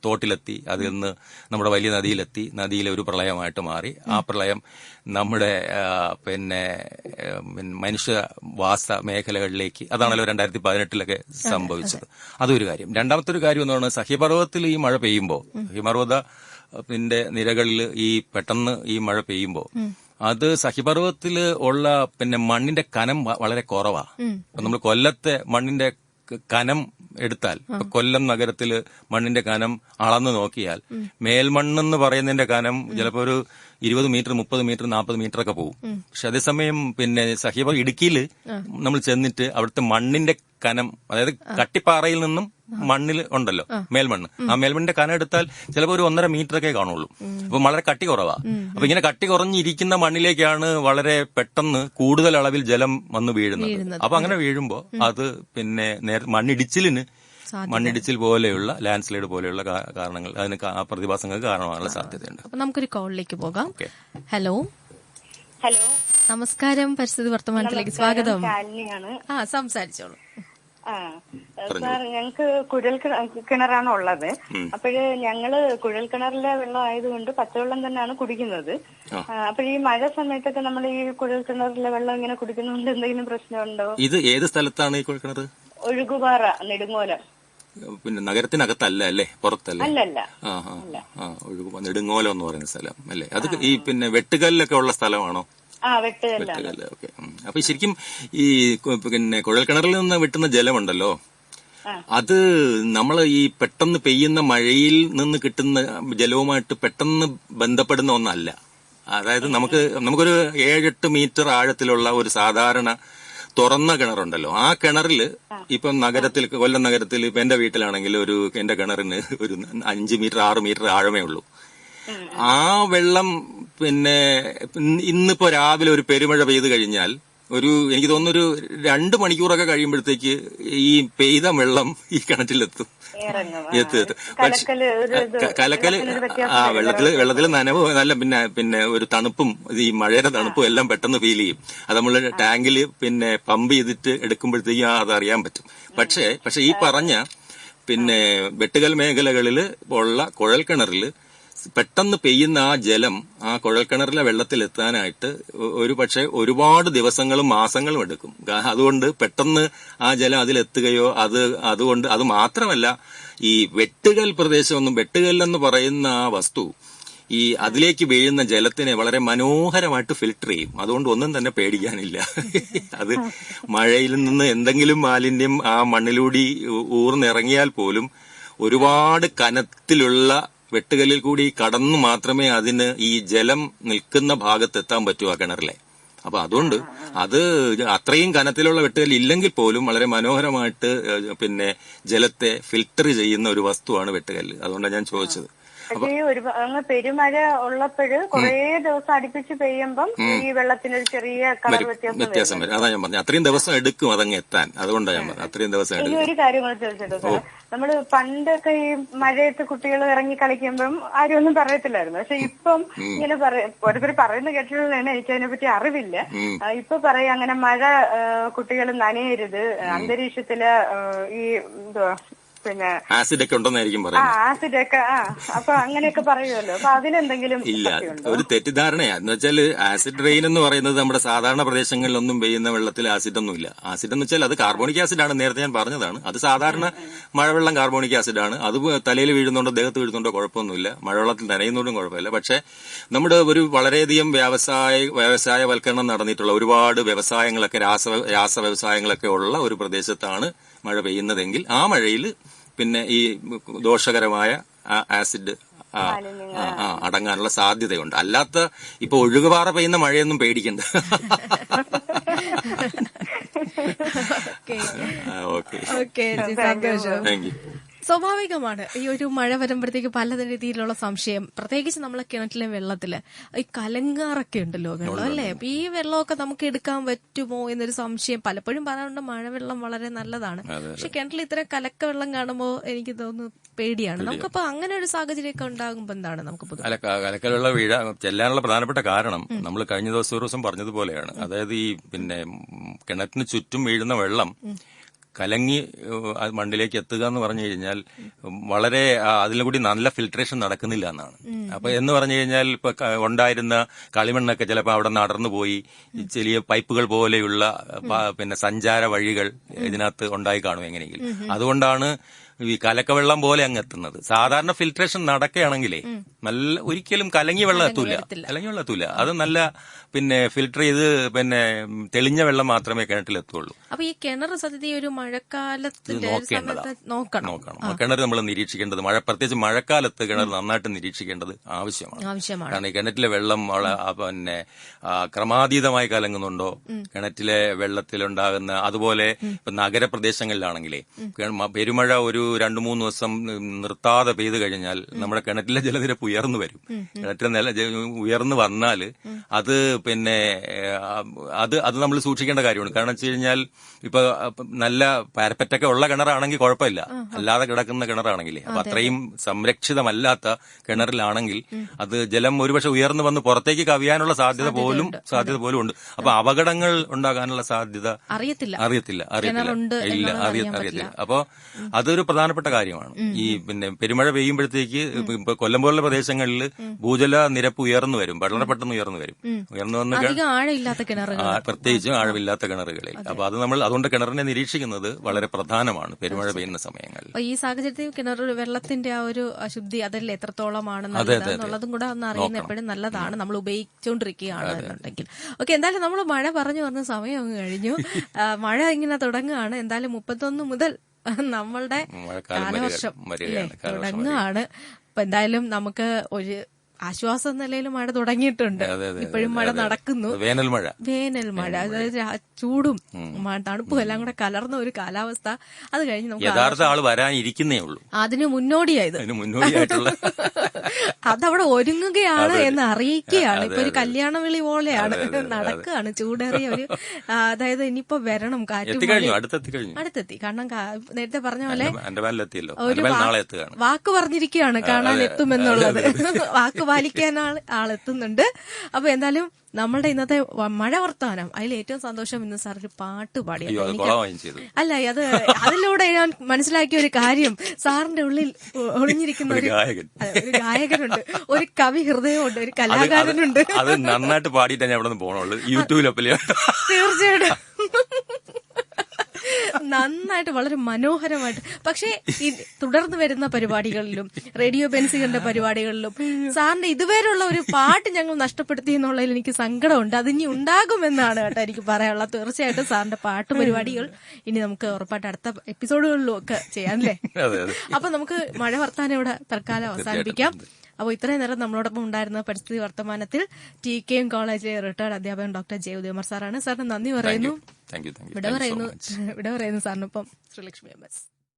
തോട്ടിലെത്തി, അതിൽ നിന്ന് നമ്മുടെ വലിയ നദിയിലെത്തി, നദിയിലെ ഒരു പ്രളയമായിട്ട് മാറി. ആ പ്രളയം നമ്മുടെ മനുഷ്യവാസ മേഖലകളിലേക്ക്, അതാണല്ലോ 2018 സംഭവിച്ചത്. അതൊരു കാര്യം. രണ്ടാമത്തെ ഒരു കാര്യം എന്ന് പറയുന്നത്, സഹ്യപർവ്വതത്തിൽ ഈ മഴ പെയ്യുമ്പോൾ, ഹിമപർവ്വത പെട്ടെന്ന് ഈ മഴ പെയ്യുമ്പോൾ അത് സഹ്യപർവ്വതത്തിൽ ഉള്ള മണ്ണിന്റെ കനം വളരെ കുറവാ. നമ്മൾ കൊല്ലത്തെ മണ്ണിന്റെ കനം എടുത്താൽ, കൊല്ലം നഗരത്തില് മണ്ണിന്റെ കനം അളന്നു നോക്കിയാൽ മേൽമണ്ണെന്ന് പറയുന്നതിന്റെ കനം ചിലപ്പോ ഒരു 20 മീറ്റർ, 30 മീറ്റർ, 40 മീറ്റർ ഒക്കെ പോകും. പക്ഷെ അതേസമയം സഹ്യപർവ്വതം ഇടുക്കിയിൽ നമ്മൾ ചെന്നിട്ട് അവിടുത്തെ മണ്ണിന്റെ കനം, അതായത് കട്ടിപ്പാറയിൽ നിന്നും മണ്ണിൽ ഉണ്ടല്ലോ മേൽമണ്ണ്, ആ മേൽമണ്ണിന്റെ കനം എടുത്താൽ ചിലപ്പോൾ ഒരു 1.5 മീറ്റർ ഒക്കെ കാണുള്ളൂ. അപ്പൊ വളരെ കട്ടി കുറവാ. അപ്പൊ ഇങ്ങനെ കട്ടി കുറഞ്ഞിരിക്കുന്ന മണ്ണിലേക്കാണ് വളരെ പെട്ടെന്ന് കൂടുതൽ അളവിൽ ജലം വന്ന് വീഴുന്നത്. അപ്പൊ അങ്ങനെ വീഴുമ്പോ അത് മണ്ണിടിച്ചിലിന് മണ്ണിടിച്ചിൽ പോലെയുള്ള ലാൻഡ് സ്ലൈഡ് പോലെയുള്ള കാരണങ്ങൾ അതിന് പ്രതിഭാസങ്ങൾക്ക് കാരണമാകാനുള്ള സാധ്യതയുണ്ട്. അപ്പൊ നമുക്കൊരു കോളിലേക്ക് പോകാം. ഓക്കെ. ഹലോ ഹലോ, നമസ്കാരം. പരിസ്ഥിതി വർത്തമാനത്തിലേക്ക് സ്വാഗതം. ശാലിനിയാണ്. സംസാരിച്ചോളൂ. സാർ, ഞങ്ങക്ക് കുഴൽ കിണറാണ് ഉള്ളത്. അപ്പോഴ് ഞങ്ങള് കുഴൽ കിണറിലെ വെള്ളം ആയതുകൊണ്ട് പച്ചവെള്ളം തന്നെയാണ് കുടിക്കുന്നത്. അപ്പൊ ഈ മഴ സമയത്തൊക്കെ നമ്മൾ ഈ കുഴൽ കിണറിലെ വെള്ളം ഇങ്ങനെ കുടിക്കുന്നതുകൊണ്ട് എന്തെങ്കിലും പ്രശ്നമുണ്ടോ? ഇത് ഏത് സ്ഥലത്താണ് ഈ കുഴൽക്കിണർ? ഒഴുകുപാറ, നെടുങ്ങോലം. പിന്നെ നഗരത്തിനകത്തല്ല അല്ലേ, പുറത്തല്ലേ? അല്ലല്ല. നെടുങ്ങോലം എന്ന് പറയുന്ന സ്ഥലം അല്ലേ? അത് ഈ പിന്നെ വെട്ടുകല്ലൊക്കെ ഉള്ള സ്ഥലമാണോ? വെട്ടുകല്ല്. ഓക്കെ. അപ്പൊ ശരിക്കും ഈ പിന്നെ കുഴൽക്കിണറിൽ നിന്ന് വിട്ടുന്ന ജലമുണ്ടല്ലോ, അത് നമ്മൾ ഈ പെട്ടെന്ന് പെയ്യുന്ന മഴയിൽ നിന്ന് കിട്ടുന്ന ജലവുമായിട്ട് പെട്ടെന്ന് ബന്ധപ്പെടുന്ന ഒന്നല്ല. അതായത് നമുക്കൊരു 7-8 മീറ്റർ ആഴത്തിലുള്ള ഒരു സാധാരണ തുറന്ന കിണറുണ്ടല്ലോ, ആ കിണറില് ഇപ്പം നഗരത്തിൽ, കൊല്ലം നഗരത്തിൽ ഇപ്പൊ എന്റെ വീട്ടിലാണെങ്കിൽ എന്റെ കിണറിന് ഒരു 5 മീറ്റർ 6 മീറ്റർ ആഴമേ ഉള്ളൂ. ആ വെള്ളം പിന്നെ ഇന്നിപ്പോ രാവിലെ ഒരു പെരുമഴ പെയ്ത് കഴിഞ്ഞാൽ എനിക്ക് തോന്നുന്നു 2 മണിക്കൂറൊക്കെ കഴിയുമ്പോഴത്തേക്ക് ഈ പെയ്ത വെള്ളം ഈ കിണറ്റിലെത്തും. കലക്കല് വെള്ളത്തില് നനവ് നല്ല പിന്നെ ഒരു തണുപ്പും ഈ മഴയുടെ തണുപ്പും എല്ലാം പെട്ടെന്ന് ഫീൽ ചെയ്യും. അത് നമ്മള് ടാങ്കില് പിന്നെ പമ്പ് ചെയ്തിട്ട് എടുക്കുമ്പോഴത്തേക്കും അത് അറിയാൻ പറ്റും. പക്ഷെ ഈ പറഞ്ഞ പിന്നെ വെട്ടുകൽ മേഖലകളിൽ ഉള്ള കുഴൽക്കിണറില് പെട്ടെന്ന് പെയ്യുന്ന ആ ജലം ആ കുഴൽക്കിണറിലെ വെള്ളത്തിലെത്താനായിട്ട് ഒരുപാട് ദിവസങ്ങളും മാസങ്ങളും എടുക്കും. അതുകൊണ്ട് പെട്ടെന്ന് ആ ജലം അതിലെത്തുകയോ അതുകൊണ്ട് അത് മാത്രമല്ല, ഈ വെട്ടുകൽ പ്രദേശമൊന്നും, വെട്ടുകല്ലെന്ന് പറയുന്ന ആ വസ്തു ഈ അതിലേക്ക് വീഴുന്ന ജലത്തിനെ വളരെ മനോഹരമായിട്ട് ഫിൽട്ടർ ചെയ്യും. അതുകൊണ്ട് ഒന്നും തന്നെ പേടിക്കാനില്ല. അത് മഴയിൽ നിന്ന് എന്തെങ്കിലും മാലിന്യം ആ മണ്ണിലൂടെ ഊർന്നിറങ്ങിയാൽ പോലും ഒരുപാട് കനത്തിലുള്ള വെട്ടുകല്ലിൽ കൂടി കടന്നു മാത്രമേ അതിന് ഈ ജലം നിൽക്കുന്ന ഭാഗത്ത് എത്താൻ പറ്റൂ ആ കിണറിലെ. അപ്പൊ അതുകൊണ്ട് അത് അത്രയും കനത്തിലുള്ള വെട്ടുകല്ല് ഇല്ലെങ്കിൽ പോലും വളരെ മനോഹരമായിട്ട് പിന്നെ ജലത്തെ ഫിൽട്ടർ ചെയ്യുന്ന ഒരു വസ്തുവാണ് വെട്ടുകല്ല്. അതുകൊണ്ടാണ് ഞാൻ ചോദിച്ചത്. പക്ഷേ അങ്ങ് പെരുമഴ ഉള്ളപ്പോഴ് കുറേ ദിവസം അടുപ്പിച്ച് പെയ്യുമ്പം ഈ വെള്ളത്തിനൊരു ചെറിയ കളർ വ്യത്യാസം വരും. അതാ ഞാൻ പറഞ്ഞു, അത്രയും ദിവസം എടുക്കും അതങ്ങ് എത്താൻ. അതുകൊണ്ടാണ് ഞാൻ പറഞ്ഞത് അത്രയും ദിവസം എടുക്കും. ഒരു കാര്യം കൂടെ ചോദിച്ചിട്ട് സാർ, നമ്മള് പണ്ടൊക്കെ ഈ മഴയത്ത് കുട്ടികൾ ഇറങ്ങി കളിക്കുമ്പം ആരും ഒന്നും പറയത്തില്ലായിരുന്നു. പക്ഷെ ഇപ്പം ഇങ്ങനെ ഓരോരുത്തർ പറയുന്ന കേട്ടിട്ടുള്ളതാണ്, എനിക്ക് അതിനെപ്പറ്റി അറിവില്ല. ഇപ്പൊ പറയാ അങ്ങനെ മഴ കുട്ടികൾ നനയരുത്, അന്തരീക്ഷത്തില് ഈ പിന്നെ ആസിഡ് ഒക്കെ ഉണ്ടെന്നായിരിക്കും പറയുന്നത്. ആസിഡൊക്കെ അപ്പൊ അങ്ങനെയൊക്കെ പറയുമല്ലോ. അപ്പൊ അതിലെന്തെങ്കിലും ഇല്ല, ഒരു തെറ്റിദ്ധാരണയാ. എന്ന് വെച്ചാൽ ആസിഡ് റെയിൻ എന്ന് പറയുന്നത് നമ്മുടെ സാധാരണ പ്രദേശങ്ങളിലൊന്നും പെയ്യുന്ന വെള്ളത്തിൽ ആസിഡ് ഒന്നും ഇല്ല. ആസിഡ് എന്ന് വെച്ചാൽ അത് കാർബോണിക് ആസിഡാണ്, നേരത്തെ ഞാൻ പറഞ്ഞതാണ്. അത് സാധാരണ മഴവെള്ളം കാർബോണിക് ആസിഡാണ്. അത് തലയിൽ വീഴുന്നുണ്ടോ ദേഹത്ത് വീഴുന്നുണ്ടോ കുഴപ്പമൊന്നുമില്ല, മഴവെള്ളത്തിൽ നനയുന്നതുകൊണ്ടും കുഴപ്പമില്ല. പക്ഷെ നമ്മുടെ ഒരു വളരെയധികം വ്യവസായവൽക്കരണം നടന്നിട്ടുള്ള ഒരുപാട് വ്യവസായങ്ങളൊക്കെ രാസ വ്യവസായങ്ങളൊക്കെ ഉള്ള ഒരു പ്രദേശത്താണ് മഴ പെയ്യുന്നതെങ്കിൽ ആ മഴയിൽ പിന്നെ ഈ ദോഷകരമായ ആസിഡ് അടങ്ങാനുള്ള സാധ്യതയുണ്ട്. അല്ലാത്ത ഇപ്പൊ ഒഴുകുപാറ പെയ്യുന്ന മഴയൊന്നും പേടിക്കണ്ട. Okay, thank you. സ്വാഭാവികമാണ് ഈ ഒരു മഴ വരുമ്പോഴത്തേക്ക് പല രീതിയിലുള്ള സംശയം, പ്രത്യേകിച്ച് നമ്മളെ കിണറ്റിലെ വെള്ളത്തില് ഈ കലങ്കാറൊക്കെ ഉണ്ടല്ലോ വെള്ളം, അല്ലേ? അപ്പൊ ഈ വെള്ളമൊക്കെ നമുക്ക് എടുക്കാൻ പറ്റുമോ എന്നൊരു സംശയം പലപ്പോഴും പറയാറുണ്ട്. മഴവെള്ളം വളരെ നല്ലതാണ്, പക്ഷെ കിണറ്റിൽ ഇത്ര കലക്ക വെള്ളം കാണുമ്പോൾ എനിക്ക് തോന്നുന്നു പേടിയാണ്. നമുക്കപ്പോ അങ്ങനെ ഒരു സാഹചര്യമൊക്കെ ഉണ്ടാകുമ്പോ എന്താണ് നമുക്ക് കലക്കലുള്ള ചെല്ലാനുള്ള പ്രധാനപ്പെട്ട കാരണം നമ്മൾ കഴിഞ്ഞ ദിവസം പറഞ്ഞതുപോലെയാണ്. അതായത് ഈ പിന്നെ കിണറ്റിന് ചുറ്റും വീഴുന്ന വെള്ളം കലങ്ങി മണ്ണിലേക്ക് എത്തുക എന്ന് പറഞ്ഞു കഴിഞ്ഞാൽ വളരെ അതിലും കൂടി നല്ല ഫിൽട്രേഷൻ നടക്കുന്നില്ല എന്നാണ്. അപ്പൊ എന്ന് പറഞ്ഞു കഴിഞ്ഞാൽ ഇപ്പൊ ഉണ്ടായിരുന്ന കളിമണ്ണൊക്കെ ചിലപ്പോൾ അവിടെ നടന്നു പോയി ചെറിയ പൈപ്പുകൾ പോലെയുള്ള പിന്നെ സഞ്ചാര വഴികൾ ഇതിനകത്ത് ഉണ്ടായി കാണും എങ്ങനെയെങ്കിലും. അതുകൊണ്ടാണ് ഈ കലക്കവെള്ളം പോലെ അങ്ങ് എത്തുന്നത്. സാധാരണ ഫിൽട്രേഷൻ നടക്കുകയാണെങ്കിലേ നല്ല ഒരിക്കലും കലങ്ങിയ വെള്ളം എത്തൂല. അത് നല്ല പിന്നെ ഫിൽട്ടർ ചെയ്ത് പിന്നെ തെളിഞ്ഞ വെള്ളം മാത്രമേ കിണറ്റിലെത്തുള്ളൂ. അപ്പൊ ഈ കിണർ സത്യത്തിൽ ഒരു മഴക്കാലത്ത് നോക്കണം. കിണർ നമ്മൾ നിരീക്ഷിക്കേണ്ടത് പ്രത്യേകിച്ച് മഴക്കാലത്ത് കിണർ നന്നായിട്ട് നിരീക്ഷിക്കേണ്ടത് ആവശ്യമാണ്. കാരണം ഈ കിണറ്റിലെ വെള്ളം പിന്നെ ക്രമാതീതമായി കലങ്ങുന്നുണ്ടോ, കിണറ്റിലെ വെള്ളത്തിലുണ്ടാകുന്ന അതുപോലെ ഇപ്പൊ നഗരപ്രദേശങ്ങളിലാണെങ്കിലേ പെരുമഴ ഒരു ഒരു 2-3 ദിവസം നിർത്താതെ പെയ്ത് കഴിഞ്ഞാൽ നമ്മുടെ കിണറ്റിലെ ജലനിരപ്പ് ഉയർന്നു വരും. കിണറ്റിലെ ഉയർന്നു വന്നാല് അത് പിന്നെ അത് നമ്മൾ സൂക്ഷിക്കേണ്ട കാര്യമാണ്. കാരണം വെച്ച് കഴിഞ്ഞാൽ ഇപ്പൊ നല്ല പാരപ്പറ്റൊക്കെ ഉള്ള കിണറാണെങ്കിൽ കുഴപ്പമില്ല, അല്ലാതെ കിടക്കുന്ന കിണറാണെങ്കിലേ അപ്പൊ അത്രയും സംരക്ഷിതമല്ലാത്ത കിണറിലാണെങ്കിൽ അത് ജലം ഒരുപക്ഷെ ഉയർന്നു വന്ന് പുറത്തേക്ക് കവിയാനുള്ള സാധ്യത പോലും ഉണ്ട്. അപ്പൊ അപകടങ്ങൾ ഉണ്ടാകാനുള്ള സാധ്യത അറിയത്തില്ല. അപ്പൊ അതൊരു പ്രധാനപ്പെട്ട കാര്യമാണ്. ഈ പിന്നെ പെരുമഴ പെയ്യുമ്പോഴത്തേക്ക് ഇപ്പൊ കൊല്ലം പോലുള്ള പ്രദേശങ്ങളിൽ ഭൂജല നിരപ്പ് ഉയർന്നു വരും, വളരെ പെട്ടെന്ന് ഉയർന്നു വന്ന് പ്രത്യേകിച്ചും ആഴമില്ലാത്ത കിണറുകളിൽ. അപ്പൊ അത് നമ്മൾ അതുകൊണ്ട് കിണറിനെ നിരീക്ഷിക്കുന്നത് വളരെ പ്രധാനമാണ് പെരുമഴ പെയ്യുന്ന സമയങ്ങളിൽ. ഈ സാഹചര്യത്തിൽ കിണർ വെള്ളത്തിന്റെ ആ ഒരു അശുദ്ധി അതിൽ എത്രത്തോളമാണ് എന്നുള്ളതും കൂടെ ഒന്ന് അറിയുന്ന എപ്പോഴും നല്ലതാണ്, നമ്മൾ ഉപയോഗിച്ചുകൊണ്ടിരിക്കുകയാണെന്നുണ്ടെങ്കിൽ. ഓക്കെ, എന്തായാലും നമ്മൾ മഴ പറഞ്ഞു സമയം അങ്ങ് കഴിഞ്ഞു. മഴ ഇങ്ങനെ തുടങ്ങുകയാണ്. എന്തായാലും 31 മുതൽ നമ്മളുടെ കാലവർഷം തുടങ്ങുകയാണ്. അപ്പൊ എന്തായാലും നമുക്ക് ഒരു ആശ്വാസ നിലയിൽ മഴ തുടങ്ങിയിട്ടുണ്ട്. ഇപ്പോഴും മഴ നടക്കുന്നു. വേനൽ മഴ അതായത് ചൂടും തണുപ്പും എല്ലാം കൂടെ കലർന്ന ഒരു കാലാവസ്ഥ. അത് കഴിഞ്ഞ് നമുക്ക് യഥാർത്ഥ ആള് വരാനിരിക്കുന്നേ ഉള്ളൂ. അതിന് മുന്നോടിയായിട്ടുള്ള അതവിടെ ഒരുങ്ങുകയാണ് എന്ന് അറിയിക്കുകയാണ്. ഇപ്പൊ ഒരു കല്യാണ വിളി പോലെയാണ് നടക്കുകയാണ്. ചൂടേറിയ ഒരു അതായത് ഇനിയിപ്പോ വരണം കാറ്റും അടുത്തെത്തി. കാരണം നേരത്തെ പറഞ്ഞ പോലെ ഒരു വാക്ക് പറഞ്ഞിരിക്കുകയാണ് കാണാൻ എത്തുമെന്നുള്ളത്. വാക്ക് പാലിക്കാൻ ആളെത്തുന്നുണ്ട്. അപ്പൊ എന്തായാലും നമ്മളുടെ ഇന്നത്തെ മഴ വർത്താനം അതിൽ ഏറ്റവും സന്തോഷം ഇന്ന് സാർ ഒരു പാട്ട് പാടിയത്. അല്ല, അതിലൂടെ ഞാൻ മനസ്സിലാക്കിയ ഒരു കാര്യം, സാറിന്റെ ഉള്ളിൽ ഒളിഞ്ഞിരിക്കുന്ന ഒരു ഗായകനുണ്ട്, ഒരു കവി ഹൃദയമുണ്ട്, ഒരു കലാകാരനുണ്ട്. അത് നന്നായിട്ട് പാടിയിട്ടാണ് ഞാൻ അവിടെ പോണുള്ളൂ. യൂട്യൂബിൽ തീർച്ചയായിട്ടും നന്നായിട്ട് വളരെ മനോഹരമായിട്ട്. പക്ഷേ ഈ തുടർന്ന് വരുന്ന പരിപാടികളിലും റേഡിയോ ബെൻസികളുടെ പരിപാടികളിലും സാറിന്റെ ഇതുവരെയുള്ള ഒരു പാട്ട് ഞങ്ങൾ നഷ്ടപ്പെടുത്തി എന്നുള്ളതിൽ എനിക്ക് സങ്കടമുണ്ട്. അതിനി ഉണ്ടാകുമെന്നാണ് കേട്ടോ എനിക്ക് പറയാനുള്ളത്. തീർച്ചയായിട്ടും സാറിന്റെ പാട്ട് പരിപാടികൾ ഇനി നമുക്ക് ഉറപ്പായിട്ട് അടുത്ത എപ്പിസോഡുകളിലും ഒക്കെ ചെയ്യാനല്ലേ. അപ്പൊ നമുക്ക് മഴ വർത്താനം ഇവിടെ തൽക്കാലം അവസാനിപ്പിക്കാം. അപ്പോൾ ഇത്രയും നേരം നമ്മളോടൊപ്പം ഉണ്ടായിരുന്ന പരിസ്ഥിതി വർത്തമാനത്തിൽ TKM കോളേജിലെ റിട്ടയർഡ് അധ്യാപകൻ ഡോക്ടർ ജെ ഉദയകുമാർ സാറാണ്. സാറിന് നന്ദി പറയുന്നു. വിട പറയുന്നു സാറിനൊപ്പം ശ്രീലക്ഷ്മി MS.